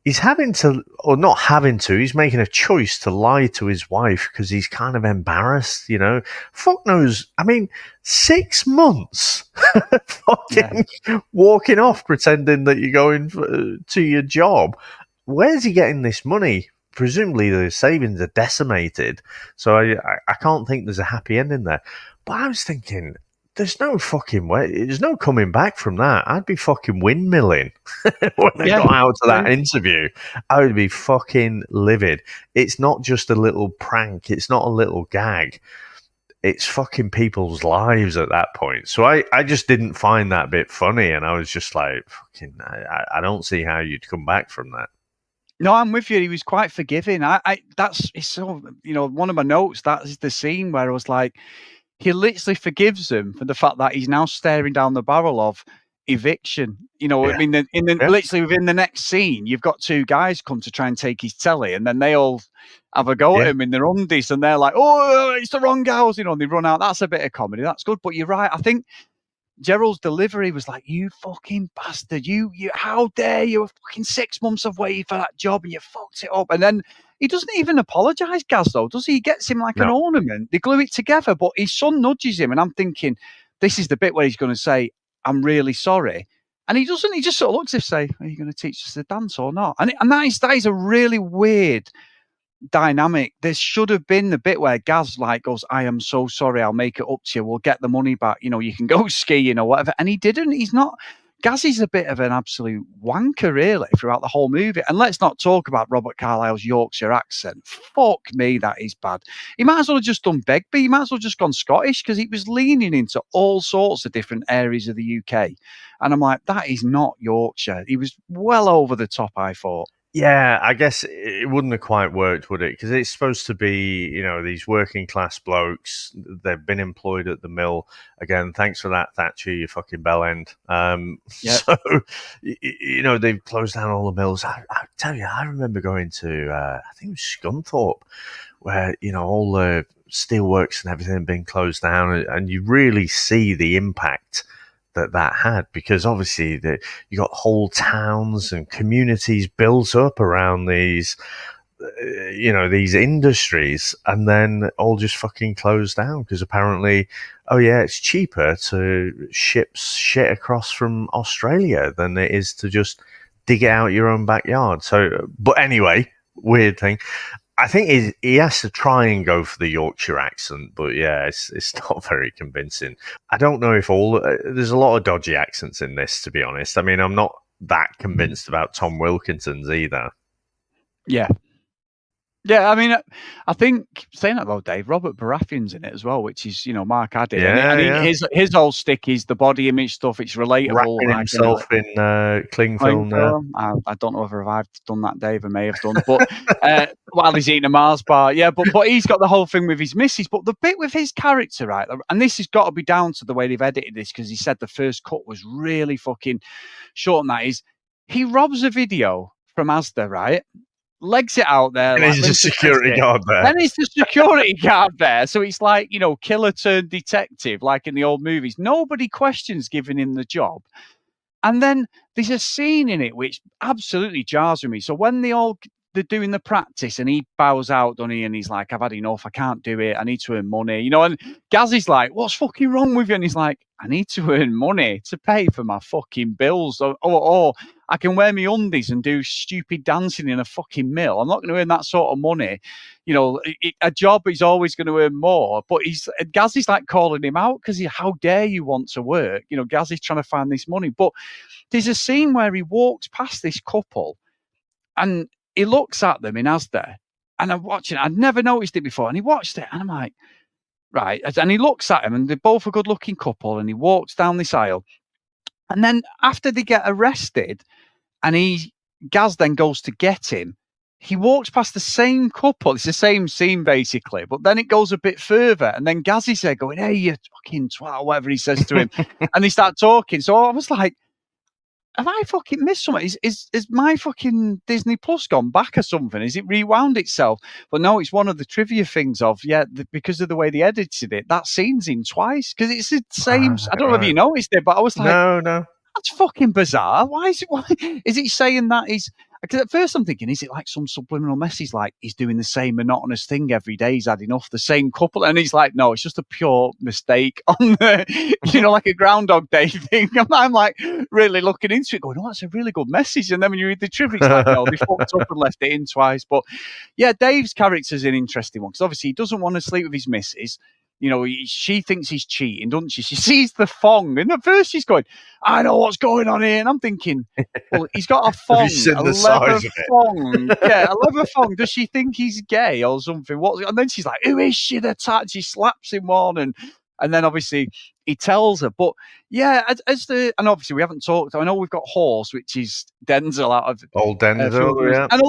He's having to, or not having to, he's making a choice to lie to his wife because he's kind of embarrassed, you know. Fuck knows. I mean, 6 months fucking walking off pretending that you're going to your job. Where's he getting this money? Presumably the savings are decimated. So I can't think there's a happy ending there. But I was thinking, there's no fucking way. There's no coming back from that. I'd be fucking windmilling when I got out to that interview. I would be fucking livid. It's not just a little prank. It's not a little gag. It's fucking people's lives at that point. So I just didn't find that bit funny. And I was just like, fucking, I don't see how you'd come back from that. No, I'm with you. He was quite forgiving. It's so, you know, one of my notes, that is the scene where I was like, he literally forgives him for the fact that he's now staring down the barrel of eviction. You know, I mean, literally within the next scene, you've got two guys come to try and take his telly, and then they all have a go at him in their undies, and they're like, "Oh, it's the wrong house," you know, and they run out. That's a bit of comedy. That's good. But you're right. I think Gerald's delivery was like, "You fucking bastard! You! How dare you? Fucking 6 months of waiting for that job, and you fucked it up." And then he doesn't even apologise, Gaz, though, does he? He gets him like an ornament. They glue it together, but his son nudges him, and I'm thinking, this is the bit where he's going to say, "I'm really sorry," and he doesn't. He just sort of looks as if say, "Are you going to teach us to dance or not?" And that is a really weird dynamic. There should have been the bit where Gaz like goes, "I am so sorry, I'll make it up to you, we'll get the money back, you know, you can go skiing or whatever," and he didn't. He's not. Gaz is a bit of an absolute wanker really throughout the whole movie. And let's not talk about Robert Carlyle's Yorkshire accent. Fuck me, that is bad. He might as well have just done Begbie. He might as well have just gone Scottish, because he was leaning into all sorts of different areas of the UK, and I'm like, that is not Yorkshire. He was well over the top, I thought. Yeah, I guess it wouldn't have quite worked, would it? Because it's supposed to be, you know, these working class blokes. They've been employed at the mill. Again, thanks for that, Thatcher, you fucking bellend. So, you know, they've closed down all the mills. I tell you, I remember going to, I think it was Scunthorpe, where, you know, all the steelworks and everything had been closed down, and you really see the impact that had, because obviously you got whole towns and communities built up around these, you know, these industries, and then all just fucking closed down because apparently, oh yeah, it's cheaper to ship shit across from Australia than it is to just dig it out your own backyard. So, but anyway, weird thing. I think he has to try and go for the Yorkshire accent, but yeah, it's not very convincing. I don't know if there's a lot of dodgy accents in this, to be honest. I mean, I'm not that convinced about Tom Wilkinson's either. Yeah. Yeah, I mean, I think, saying that though, Dave, Robert Baratheon's in it as well, which is, you know, Mark Addy. Yeah, his whole stick is the body image stuff. It's relatable. Wrapping himself in cling film there. I don't know whether I've done that, Dave. I may have done, but while he's eating a Mars bar, yeah. But he's got the whole thing with his missus. But the bit with his character, right, and this has got to be down to the way they've edited this, because he said the first cut was really fucking short. And that is, he robs a video from Asda, right? Legs it out there. And he's the security guard there. Then he's the security guard there. So it's like, you know, killer turned detective, like in the old movies. Nobody questions giving him the job. And then there's a scene in it which absolutely jars with me. So when the they're doing the practice, and he bows out, doesn't he? And he's like, I've had enough. I can't do it. I need to earn money. You know, and Gazzy's like, what's fucking wrong with you? And he's like, I need to earn money to pay for my fucking bills. Or I can wear my undies and do stupid dancing in a fucking mill. I'm not going to earn that sort of money. You know, a job is always going to earn more. But Gazzy's like calling him out because how dare you want to work? You know, Gazzy's trying to find this money. But there's a scene where he walks past this couple and he looks at them in Asda, and I'm watching it. I'd never noticed it before. And he watched it, and I'm like, right. And he looks at him, and they're both a good-looking couple, and he walks down this aisle. And then after they get arrested, and Gaz then goes to get him, he walks past the same couple. It's the same scene, basically. But then it goes a bit further, and then Gaz is there going, hey, you fucking twat, whatever he says to him. And they start talking. So I was like, have I fucking missed something? Is my fucking Disney Plus gone back or something? Is it rewound itself? But no, it's one of the trivia things of, because of the way they edited it, that scene's in twice. Because it's the same. I don't know if you noticed it, but I was like, no. That's fucking bizarre. Why is it saying that he's... Because at first I'm thinking, is it like some subliminal message, like he's doing the same monotonous thing every day, he's had enough, the same couple, and he's like, no, it's just a pure mistake on the, like a Groundhog Day thing. I'm like really looking into it, going, oh, that's a really good message. And then when you read the trivia, it's like, no, they fucked up and left it in twice. But yeah, Dave's character's an interesting one because obviously he doesn't want to sleep with his missus. You know, she thinks he's cheating, doesn't she? She sees the thong, and at first she's going, I know what's going on here. And I'm thinking, well, he's got a thong, a leather thong. Yeah, a leather thong. Does she think he's gay or something? And then she's like, who is she? She slaps him on, and then obviously he tells her. But yeah, and obviously we haven't talked. I know we've got Horse, which is Denzel out of old Denzel, yeah. And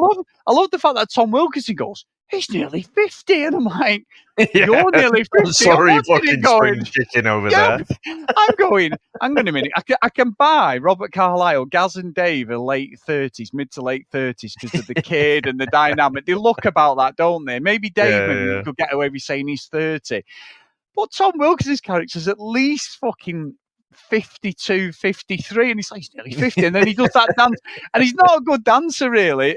I love the fact that Tom Wilkinson goes, he's nearly 50. And I'm like, you're nearly 50. Sorry, you fucking spring chicken over there. I'm going, hang on a minute. I can buy Robert Carlyle, Gaz and Dave are late 30s, mid to late 30s because of the kid and the dynamic. They look about that, don't they? Maybe Dave could get away with saying he's 30. But Tom Wilkinson's character's at least fucking 52, 53, and he's like, he's nearly 50, and then he does that dance, and he's not a good dancer, really.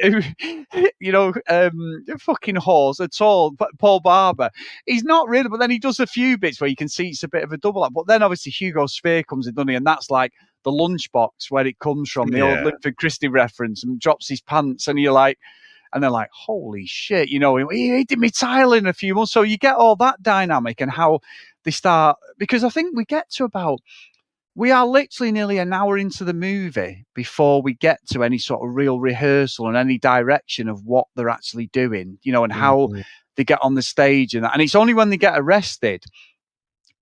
Fucking Horse at all. Paul Barber, he's not really, but then he does a few bits where you can see it's a bit of a double act. But then obviously Hugo Sphere comes in, doesn't he? And that's like the lunchbox where it comes from, the old Linford Christie reference, and drops his pants, and you're like, and they're like, holy shit, he did me tile in a few months. So you get all that dynamic and how they start, because I think we are literally nearly an hour into the movie before we get to any sort of real rehearsal and any direction of what they're actually doing, and how they get on the stage and that. And it's only when they get arrested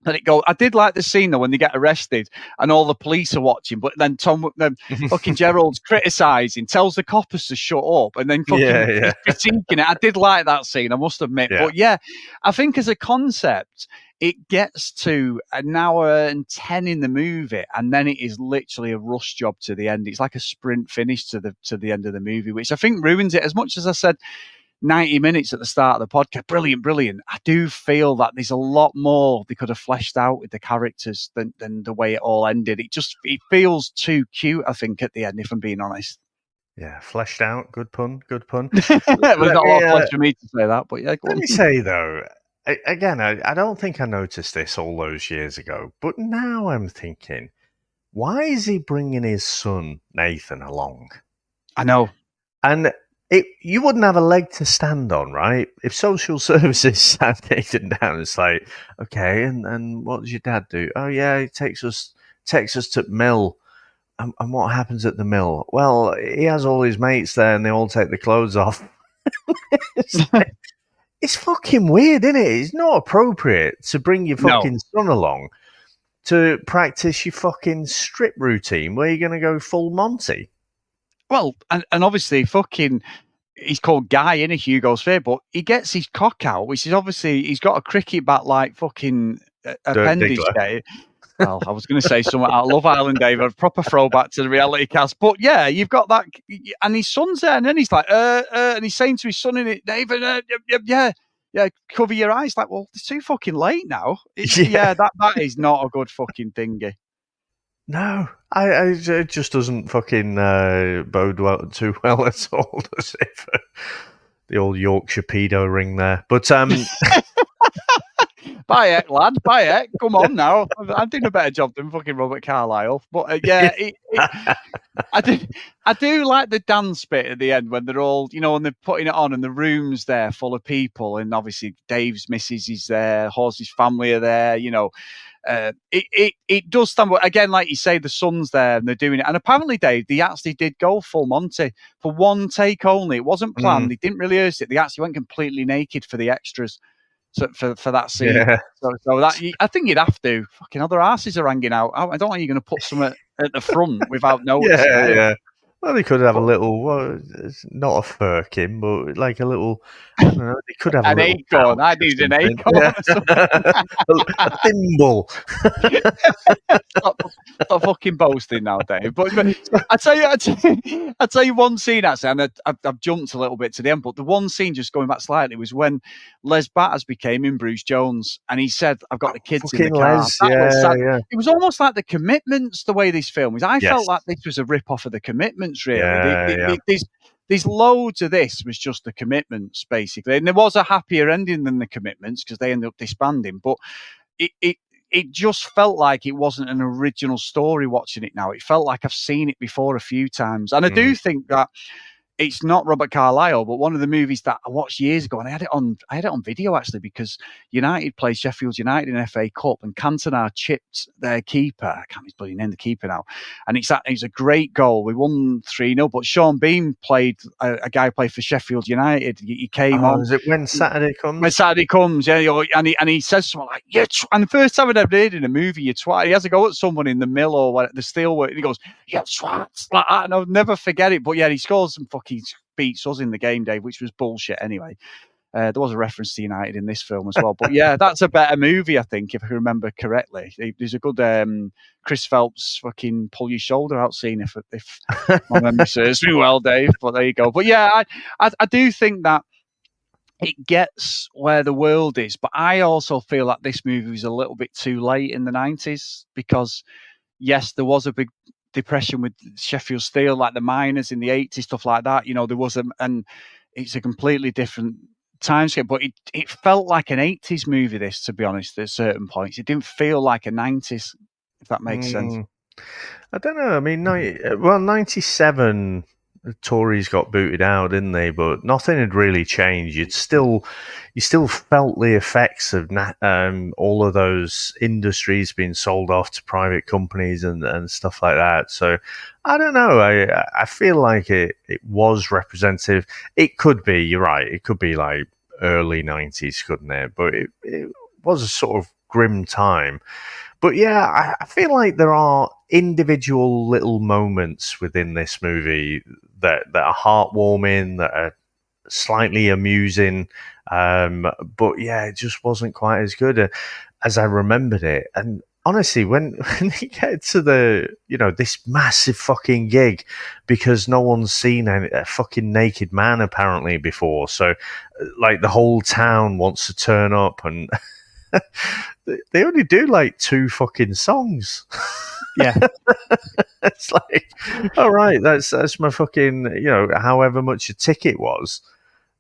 that it goes. I did like the scene though when they get arrested and all the police are watching, but then fucking Gerald's criticising, tells the coppers to shut up, and then fucking critiquing it. I did like that scene, I must admit. But yeah, I think as a concept, it gets to an hour and 10 in the movie, and then it is literally a rush job to the end. It's like a sprint finish to the end of the movie, which I think ruins it. As much as I said 90 minutes at the start of the podcast, brilliant. I do feel that there's a lot more they could have fleshed out with the characters than the way it all ended. It feels too cute, I think, at the end, if I'm being honest. Yeah, fleshed out. Good pun. There's not a lot of flesh for me to say that, but yeah. Let me say, though, again, I don't think I noticed this all those years ago, but now I'm thinking, why is he bringing his son, Nathan, along? I know. And you wouldn't have a leg to stand on, right? If social services sat Nathan down, it's like, okay, and what does your dad do? Oh, yeah, he takes us to mill. And what happens at the mill? Well, he has all his mates there, and they all take the clothes off. It's fucking weird, isn't it? It's not appropriate to bring your fucking son along to practice your fucking strip routine where you're going to go full Monty. Well, and obviously fucking, he's called Guy in a Hugo Sphere, but he gets his cock out, which is obviously, he's got a cricket bat like fucking appendage there. Well, I was going to say something out of Love Island, Dave, a proper throwback to the reality cast. But yeah, you've got that, and his son's there, and then he's like, and he's saying to his son in it, David, cover your eyes. Like, well, it's too fucking late now. That is not a good fucking thingy. No, it just doesn't fucking bode too well at all, does it? For the old Yorkshire pedo ring there. But Buy it, lad. Buy it. Come on now. I'm doing a better job than fucking Robert Carlyle. But I do like the dance bit at the end when they're all, and they're putting it on and the room's there full of people. And obviously Dave's missus is there, Horsey's family are there, It does stand, but again, like you say, the sun's there and they're doing it. And apparently, Dave, they actually did go full Monty for one take only. It wasn't planned. They didn't really rehearse it. They actually went completely naked for the extras. So for that scene, so that I think you'd have to. Fucking other asses are hanging out. I don't think you're going to put some at the front without noticing. Yeah. Well, they could have a little, not a firkin, but like a little. I don't know. They could have an acorn. I need an acorn. A thimble. Stop fucking boasting now, Dave. But I tell you one scene actually, and I've jumped a little bit to the end. But the one scene, just going back slightly, was when Les Batters became in Bruce Jones, and he said, "I've got the kids in the car." Yeah. It was almost like The Commitments, the way this film was. I felt like this was a rip off of The Commitments. Really, there's loads of this was just The Commitments basically, and there was a happier ending than The Commitments because they ended up disbanding. But it just felt like it wasn't an original story. Watching it now, it felt like I've seen it before a few times, and I do think that it's not Robert Carlyle, but one of the movies that I watched years ago, and I had it on video actually because United played Sheffield United in FA Cup, and Cantona chipped their keeper. I can't remember his bloody name, the keeper now, and it's a great goal. We won 3-0, but Sean Bean played a guy played for Sheffield United. He came on. Is it When Saturday Comes? When Saturday Comes, yeah, and he says something like, "You and the first time I'd ever heard in a movie, you twat." He has a go at someone in the mill or the steelwork, and he goes, "You twat," like that, and I'll never forget it. But yeah, he scores some fucking beats us in the game, Dave, which was bullshit anyway. There was a reference to United in this film as well. But yeah, that's a better movie, I think, if I remember correctly. There's a good Chris Phelps fucking pull your shoulder out scene, if my memory serves me well, Dave. But there you go. But yeah, I do think that it gets where the world is. But I also feel like this movie was a little bit too late in the 90s because, yes, there was a big depression with Sheffield Steel, like the miners in the 80s, stuff like that. There was and it's a completely different timescale, but it felt like an 80s movie, this, to be honest, at certain points. It didn't feel like a 90s, if that makes sense. I don't know. I mean, 97, the Tories got booted out, didn't they? But nothing had really changed. You still felt the effects of all of those industries being sold off to private companies and stuff like that. So I don't know. I feel like it was representative. It could be. You're right. It could be like early 90s, couldn't it? But it was a sort of grim time. But yeah, I feel like there are individual little moments within this movie that are heartwarming, that are slightly amusing. But yeah, it just wasn't quite as good as I remembered it. And honestly, when you get to this massive fucking gig, because no one's seen a fucking naked man apparently before, so like the whole town wants to turn up, and they only do like 2 fucking songs. Yeah. It's like, all right, that's my fucking, however much a ticket was,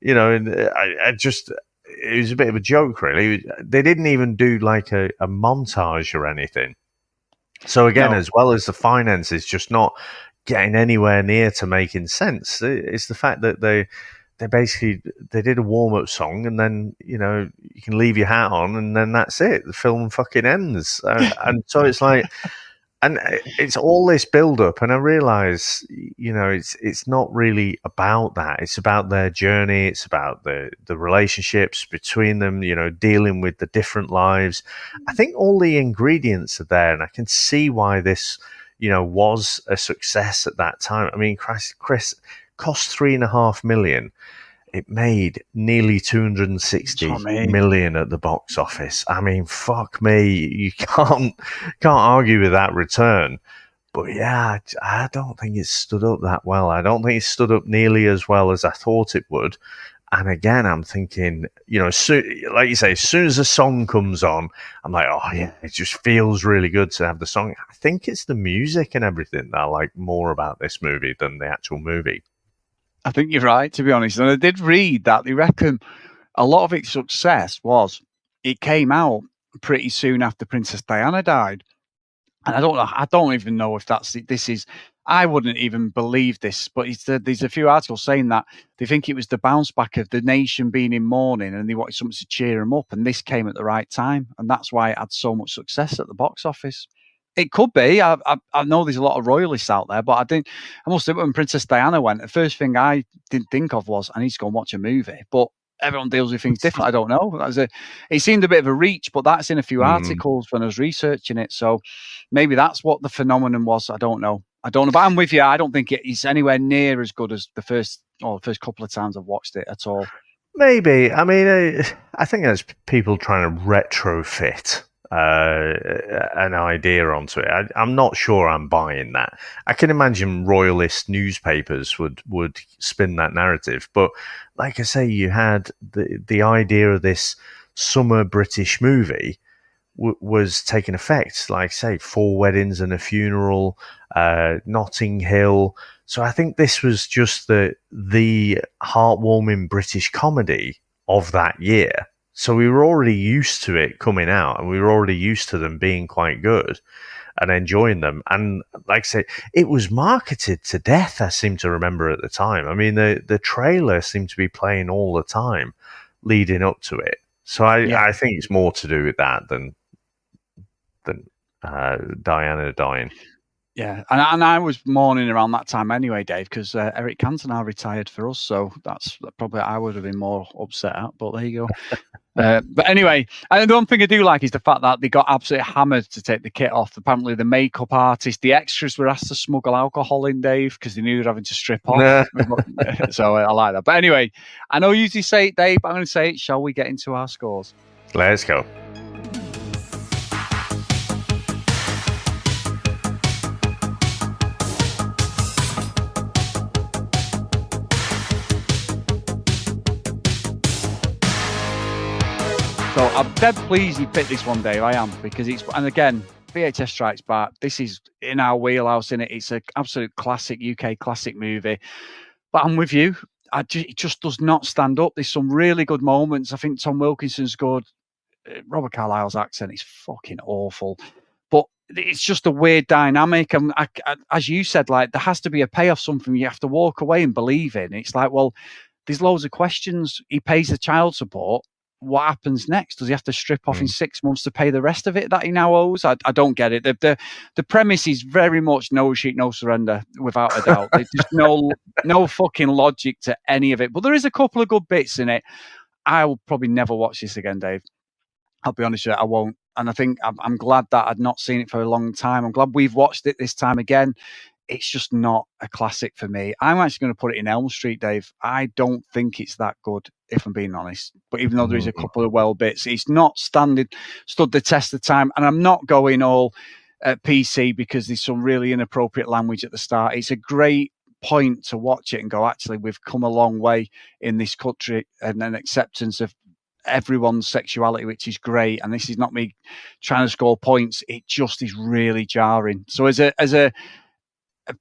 and I just, it was a bit of a joke, really. They didn't even do like a montage or anything. So again, as well as the finances just not getting anywhere near to making sense, it's the fact that they did a warm-up song, and then you can leave your hat on, and then that's it. The film fucking ends, and so it's like, and it's all this build-up, and I realise, it's not really about that. It's about their journey. It's about the relationships between them. Dealing with the different lives. I think all the ingredients are there, and I can see why this, was a success at that time. I mean, Chris cost $3.5 million. It made nearly 260 million at the box office. I mean, fuck me, you can't argue with that return. But yeah, I don't think it stood up that well. I don't think it stood up nearly as well as I thought it would. And again, I'm thinking, like you say, as soon as the song comes on, I'm like, oh yeah, it just feels really good to have the song. I think it's the music and everything that I like more about this movie than the actual movie. I think you're right, to be honest. And I did read that they reckon a lot of its success was it came out pretty soon after Princess Diana died. And I don't even know if I wouldn't even believe this, but there's a few articles saying that they think it was the bounce back of the nation being in mourning and they wanted something to cheer them up. And this came at the right time. And that's why it had so much success at the box office. It could be. I know there's a lot of royalists out there, but I must admit, when Princess Diana went, the first thing I didn't think of was I need to go and watch a movie. But everyone deals with things different. I don't know. It seemed a bit of a reach, but that's in a few articles when I was researching it. So maybe that's what the phenomenon was. I don't know. But I'm with you. I don't think it's anywhere near as good as the first couple of times I've watched it at all. Maybe. I mean, I think there's people trying to retrofit an idea onto it. I'm not sure I'm buying that. I can imagine royalist newspapers would spin that narrative, but like I say, you had the idea of this summer British movie was taking effect. Like say, 4 weddings and a funeral, Notting Hill. So I think this was just the heartwarming British comedy of that year. So we were already used to it coming out, and we were already used to them being quite good and enjoying them. And like I say, it was marketed to death, I seem to remember at the time. I mean, the trailer seemed to be playing all the time leading up to it. So I think it's more to do with that than Diana dying. Yeah, and I was mourning around that time anyway, Dave, because Eric Cantona retired for us, so that's probably I would have been more upset at, but there you go. But anyway, and the one thing I do like is the fact that they got absolutely hammered to take the kit off. Apparently the makeup artist, the extras were asked to smuggle alcohol in, Dave, because they knew they were having to strip off. So I like that. But anyway, I know you usually say it, Dave, but I'm going to say it. Shall we get into our scores? Let's go. So I'm dead pleased you picked this one, Dave. I am, because and again, VHS Strikes Back. This is in our wheelhouse, in it. It's an absolute classic, UK classic movie. But I'm with you. It just does not stand up. There's some really good moments. I think Tom Wilkinson's good. Robert Carlyle's accent is fucking awful. But it's just a weird dynamic. And as you said, like, there has to be a payoff, something you have to walk away and believe in. It's like, well, there's loads of questions. He pays the child support. What happens next? Does he have to strip off in 6 months to pay the rest of it that he now owes? I don't get it. The premise is very much no retreat, no surrender, without a doubt. There's just no fucking logic to any of it. But there is a couple of good bits in it. I will probably never watch this again, Dave. I'll be honest with you, I won't. And I think I'm glad that I'd not seen it for a long time. I'm glad we've watched it this time again. It's just not a classic for me. I'm actually going to put it in Elm Street, Dave. I don't think it's that good, if I'm being honest. But even though there is a couple of well bits, it's not stood the test of time. And I'm not going all PC because there's some really inappropriate language at the start. It's a great point to watch it and go, actually, we've come a long way in this country, and an acceptance of everyone's sexuality, which is great. And this is not me trying to score points. It just is really jarring. So as a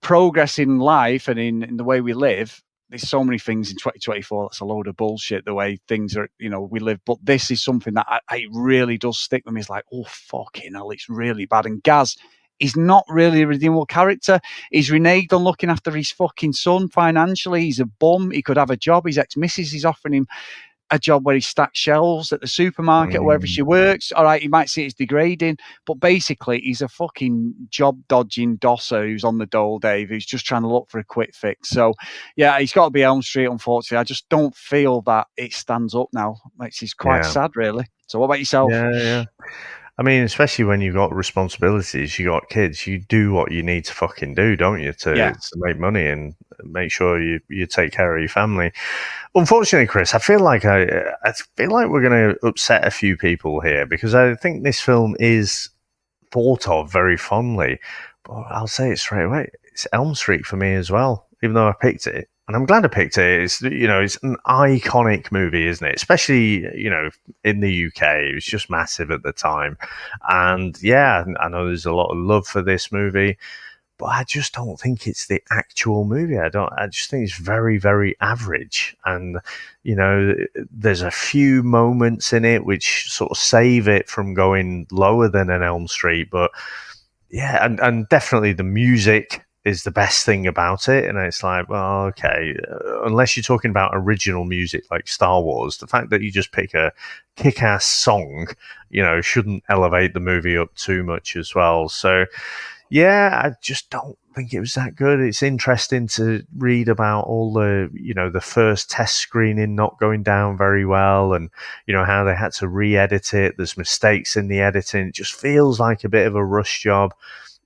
progress in life and in the way we live, there's so many things in 2024 that's a load of bullshit, the way things are, we live. But this is something that it really does stick with me. It's like, oh, fucking hell, it's really bad. And Gaz is not really a redeemable character. He's reneged on looking after his fucking son financially. He's a bum. He could have a job. His ex-missus is offering him a job where he stacks shelves at the supermarket, wherever she works. All right, you might see it's degrading, but basically he's a fucking job-dodging dosser who's on the dole, Dave, who's just trying to look for a quick fix. So, yeah, he's got to be Elm Street, unfortunately. I just don't feel that it stands up now. It's quite sad, really. So what about yourself? Yeah. I mean, especially when you've got responsibilities, you got kids, you do what you need to fucking do, don't you, to make money and make sure you take care of your family. Unfortunately, Chris, I feel like we're going to upset a few people here, because I think this film is thought of very fondly. But I'll say it straight away. It's Elm Street for me as well. Even though I picked it, And I'm glad I picked it. It's it's an iconic movie, isn't it? Especially in the UK, it was just massive at the time. And yeah, I know there's a lot of love for this movie, but I just don't think it's the actual movie. I just think it's very, very average. And there's a few moments in it which sort of save it from going lower than an Elm Street. But yeah, and definitely the music is the best thing about it. And it's like, well, okay, unless you're talking about original music like Star Wars, the fact that you just pick a kick-ass song, shouldn't elevate the movie up too much as well. So yeah, I just don't think it was that good. It's interesting to read about all the, the first test screening not going down very well, and how they had to re-edit it. There's mistakes in the editing. It just feels like a bit of a rush job.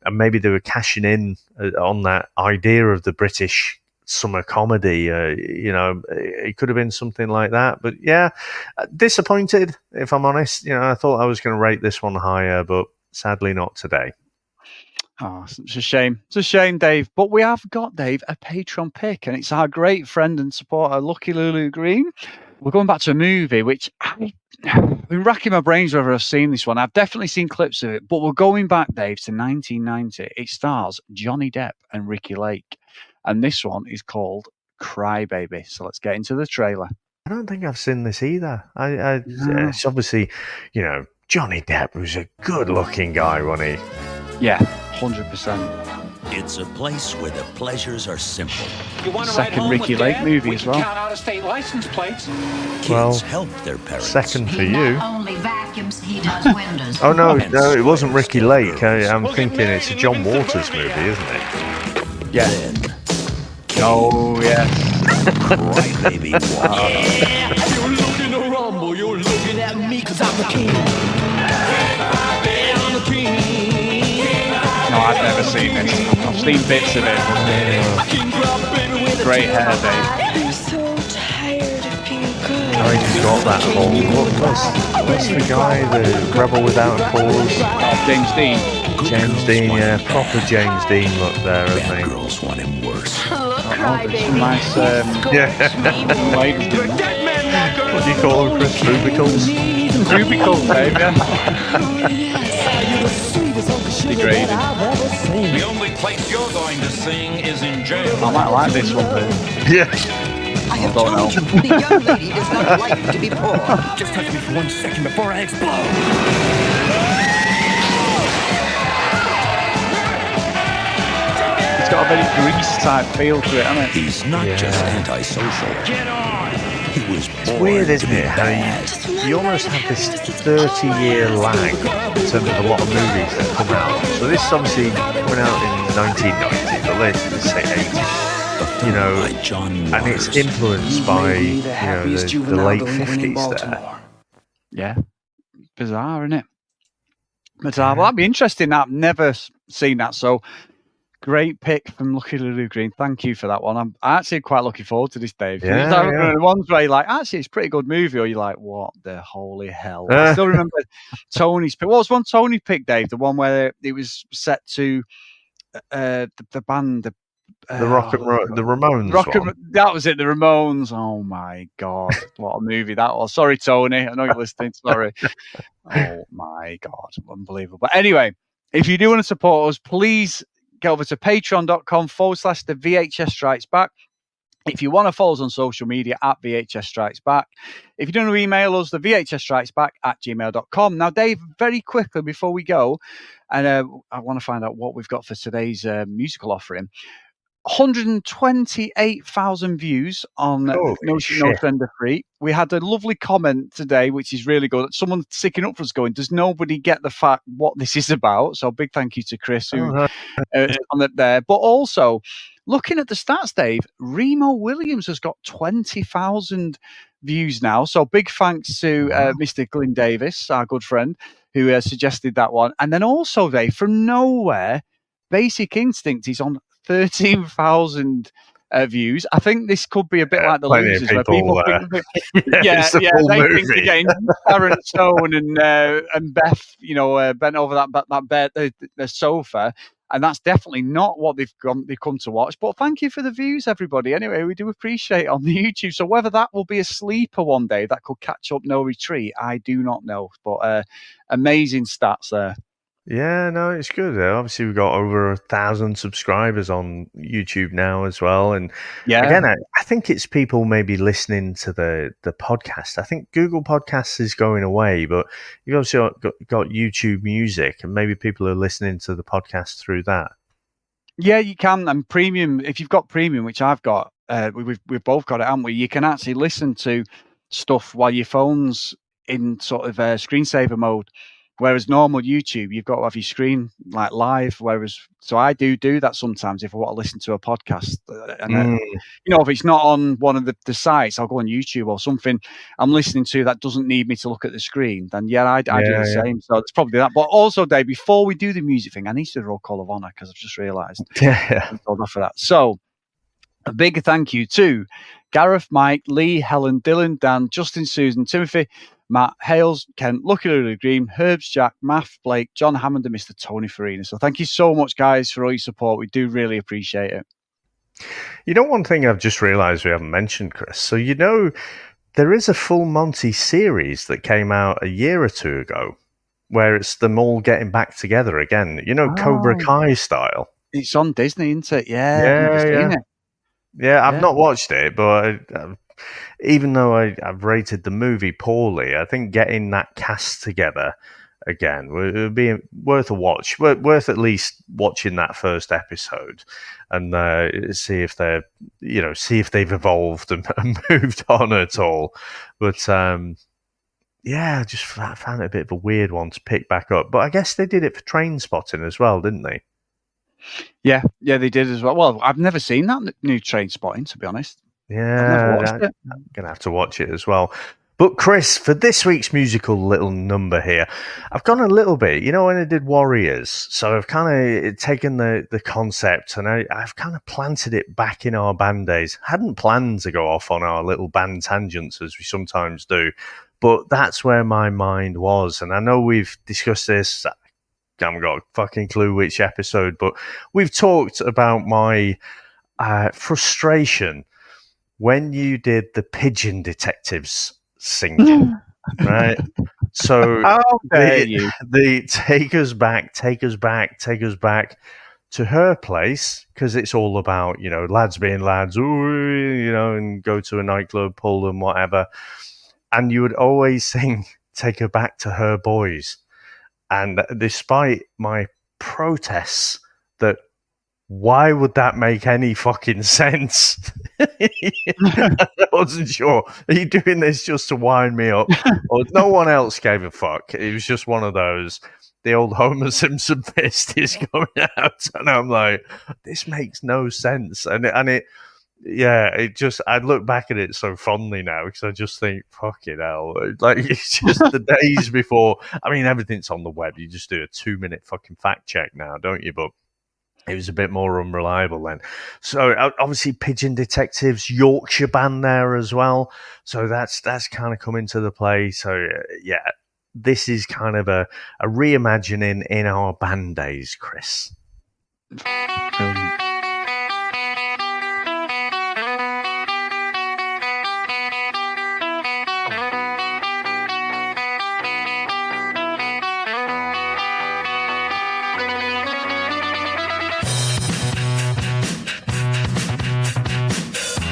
And maybe they were cashing in on that idea of the British summer comedy. It could have been something like that. But yeah, disappointed, if I'm honest. I thought I was going to rate this one higher, but sadly not today. Oh, it's a shame. It's a shame, Dave. But we have got, Dave, a Patreon pick, and it's our great friend and supporter, Lucky Lulu Green. We're going back to a movie which I've been racking my brains whether I've seen this one. I've definitely seen clips of it, but we're going back, Dave, to 1990. It stars Johnny Depp and Ricki Lake, and this one is called Cry Baby. So let's get into the trailer. I don't think I've seen this either. It's obviously, Johnny Depp was a good-looking guy, wasn't he? Yeah, 100%. It's a place where the pleasures are simple. Second Ricki Lake movie as well. Count out-of-state license plates. Kids help their parents. Second for you. Only vacuums, he does windows. Oh no, it wasn't Ricki Lake. I'm thinking it's a John Waters movie, isn't it? Yeah. Oh yeah. Cry Baby. Yeah, you're looking to rumble. You're looking at me because I'm the king. I'm the king. No, I've never seen this. I've seen bits of it. Great hair, Dave. I'm so tired of being good. Oh, he's got that whole. What's the guy, the Rebel Without a Cause? James Dean. James Dean, yeah, proper James Dean look there, isn't he? Girls want him worse. Cry baby. Nice, ladies. What do you call them, Chris? Rubicles? Rubicles, Dave, yeah. Degraded. The only place you're going to sing is in jail. I might like this one, though. Yeah. I have don't told you, the young lady is not like to be poor. Just touch me for 1 second before I explode. It's got a very Grease type feel to it, hasn't it? He's not just antisocial. Get on! He was It's weird, isn't it? How you almost have this 30-year lag in terms of a lot of movies that come out. So this obviously went out in 1990, but later, let's say 80. And it's influenced by the late 50s there. Yeah. Bizarre, isn't it? Bizarre. Well, that'd be interesting. I've never seen that, so great pick from Lucky Lulu Green. Thank you for that one. I'm actually quite looking forward to this, Dave. Yeah, it's one of the ones where you're like, actually, it's a pretty good movie, or you're like, what the holy hell? I still remember Tony's pick. What was one Tony picked, Dave? The one where it was set to the band, the Ramones. That was it, the Ramones. Oh my God, what a movie that was. Sorry, Tony. I know you're listening. Sorry. Oh my God, unbelievable. But anyway, if you do want to support us, please get over to patreon.com/the VHS Strikes Back. If you want to follow us on social media at VHS Strikes Back. If you don't want to email us, the VHS Strikes Back @gmail.com. Now, Dave, very quickly before we go, and I want to find out what we've got for today's musical offering. 128,000 views on No Sender Free. We had a lovely comment today, which is really good. Someone sticking up for us going, does nobody get the fact what this is about? So big thank you to Chris who on it there. But also, looking at the stats, Dave, Remo Williams has got 20,000 views now. So big thanks to Mr. Glyn Davis, our good friend, who suggested that one. And then also, Dave, from nowhere, Basic Instinct is on 13,000 views. I think this could be a bit like The Losers, where people think, they think they're getting Sharon Stone and Beth, bent over that bed, the sofa, And that's definitely not what they've come to watch. But thank you for the views, everybody. Anyway, we do appreciate it on the YouTube. So whether that will be a sleeper one day that could catch up No Retreat, I do not know. But amazing stats there. Yeah, no, it's good. Obviously, we've got over 1,000 subscribers on YouTube now as well. And again, I think it's people maybe listening to the podcast. I think Google Podcasts is going away, but you've also got YouTube Music, and maybe people are listening to the podcast through that. Yeah, you can. And premium, if you've got premium, which I've got, we've both got it, haven't we? You can actually listen to stuff while your phone's in sort of screensaver mode. Whereas normal YouTube, you've got to have your screen like live. So I do that sometimes if I want to listen to a podcast. And if it's not on one of the sites, I'll go on YouTube or something I'm listening to that doesn't need me to look at the screen. Then I do the same. So it's probably that. But also, Dave, before we do the music thing, I need to do a roll call of honor because I've just realised. I'm told off for that. So a big thank you to Gareth, Mike, Lee, Helen, Dylan, Dan, Justin, Susan, Timothy, Matt, Hales, Kent, Lucky Lily Green, Herbs, Jack, Math, Blake, John Hammond, and Mr. Tony Farina. So thank you so much, guys, for all your support. We do really appreciate it. You know, one thing I've just realised we haven't mentioned, Chris. So, there is a full Monty series that came out a year or two ago where it's them all getting back together again. Cobra Kai style. It's on Disney, isn't it? Yeah. I've not watched it, but even though I've rated the movie poorly, I think getting that cast together again would be worth a watch. Worth at least watching that first episode and see if they've evolved and moved on at all. But I just found it a bit of a weird one to pick back up. But I guess they did it for Trainspotting as well, didn't they? Yeah, they did as well. Well, I've never seen that new Trainspotting, to be honest. Yeah, I'm going to have to watch it as well. But Chris, for this week's musical little number here, I've gone a little bit, when I did Warriors, so I've kind of taken the concept and I've kind of planted it back in our band days. Hadn't planned to go off on our little band tangents as we sometimes do, but that's where my mind was. And I know we've discussed this, I haven't got a fucking clue which episode, but we've talked about my frustration when you did the Pigeon Detectives singing, right? So the take us back to her place, because it's all about, lads being lads, and go to a nightclub, pull them, whatever. And you would always sing Take Her Back to Her Boys. And despite my protests that why would that make any fucking sense? I wasn't sure. Are you doing this just to wind me up? Or no one else gave a fuck. It was just one of those, the old Homer Simpson fist is coming out. And I'm like, this makes no sense. And it just, I look back at it so fondly now because I just think, fucking hell. Like, it's just the days before. I mean, everything's on the web. You just do a 2-minute fucking fact check now, don't you? But it was a bit more unreliable then. So obviously Pigeon Detectives, Yorkshire band there as well. So that's kind of come into the play. So this is kind of a reimagining in our band days, Chris. Brilliant.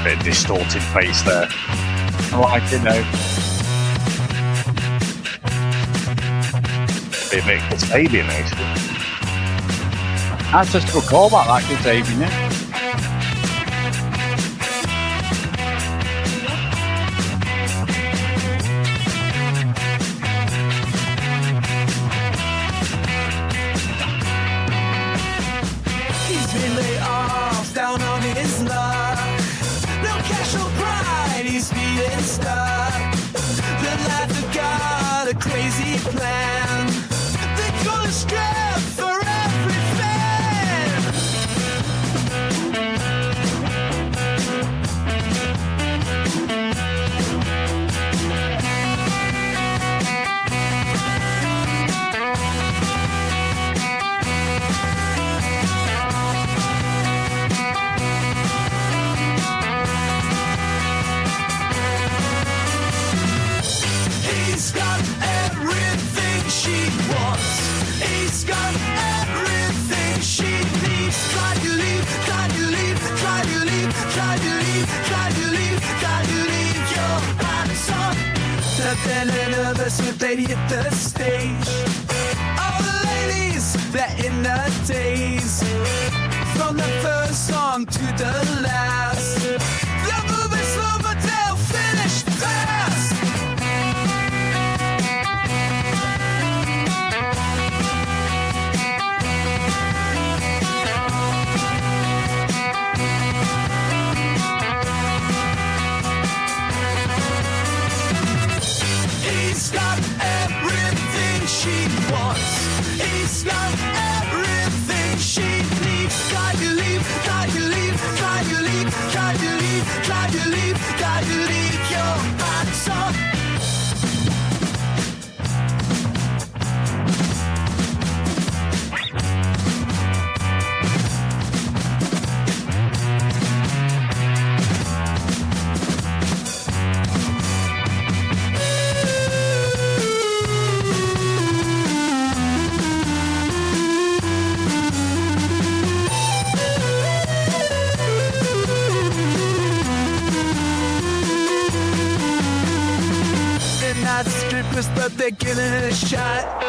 Bit distorted face there. I like it now. Bit Vic Kasabian, actually. That's just a good call about that Kasabian, yeah. He's been laid off, down on his luck. No cash or pride, he's feeling stuck. The lads have got a crazy plan. They call a strap for every fan. Then another sweet lady hit the stage. All the ladies, they're in a daze. From the first song to the last, they're moving slow but they'll finish fast. He's got everything she wants. He's got everything she needs. Can you leave? Can you leave? Can you leave? Can you leave? Can you leave? Can you leave your pants on? Strippers, but they're giving it a shot.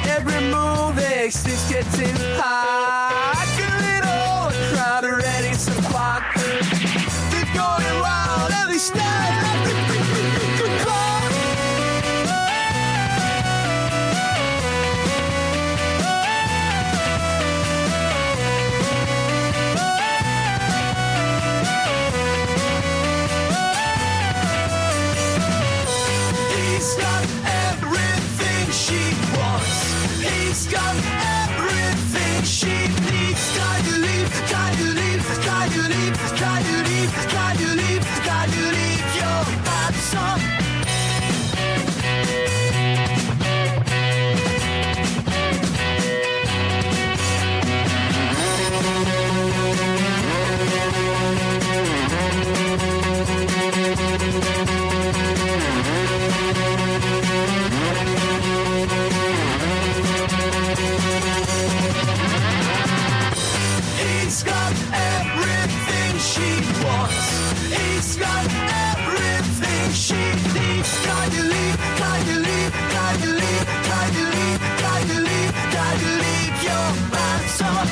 Every move they seems getting hot. Give it all, the crowd already support. They're going wild and they stand up the clock. He's got everything she wants. He's got everything she needs. Can you leave? Can you leave? Can you leave? Can you leave? Can you leave? Can you leave your pants on? He's got everything she wants. He's got everything she needs. Can you leave? Can you leave? Can you leave? Can you leave? Can you leave? Can you leave your pants on?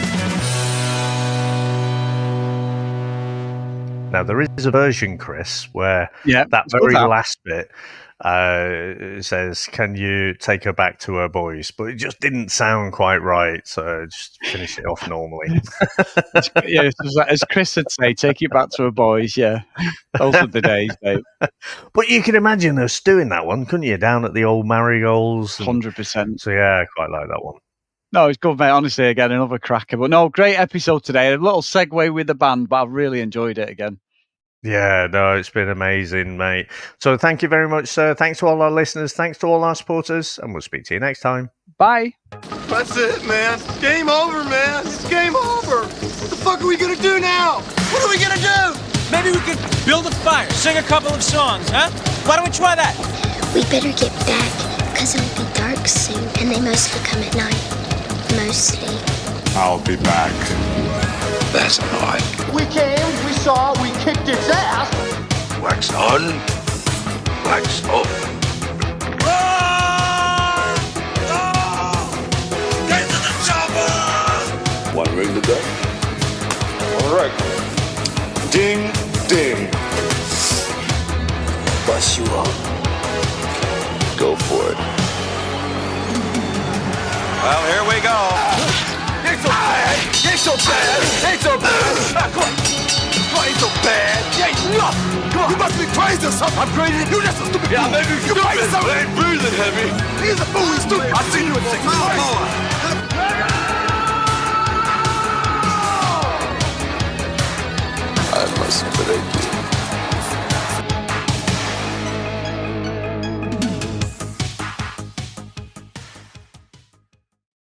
Now, there is a version, Chris, where that very last bit says, "Can you take her back to her boys?" But it just didn't sound quite right, so I just finished it off normally. Yeah, as Chris would say, take it back to her boys. Yeah, those are the days, Dave. But you can imagine us doing that one, couldn't you? Down at the old Marigolds. 100%. So yeah, I quite like that one. No, it's good, mate. Honestly, again, another cracker. But no, great episode today. A little segue with the band, but I've really enjoyed it again. Yeah, no, it's been amazing, mate. So thank you very much, sir. Thanks to all our listeners. Thanks to all our supporters. And we'll speak to you next time. Bye. That's it, man. Game over, man. It's game over. What the fuck are we gonna do now? What are we gonna do? Maybe we could build a fire, sing a couple of songs, huh? Why don't we try that? We better get back, because it'll be dark soon, and they mostly come at night. Mostly. I'll be back. That's not. We came, we saw, we kicked its ass. Wax on, wax off. Get to the chopper! One ring to go. All right. Ding, ding. Bust you up. Go for it. Well, here we go. Ain't so bad. Ain't so bad. Ain't so bad. Come on. Ain't so bad. Ain't nothing. Come on. You must be crazy or something. I'm crazy. You just a stupid fool. Yeah, maybe you crazy or something. I ain't breathing heavy. He's a fool. He's stupid. I seen you in 6 months.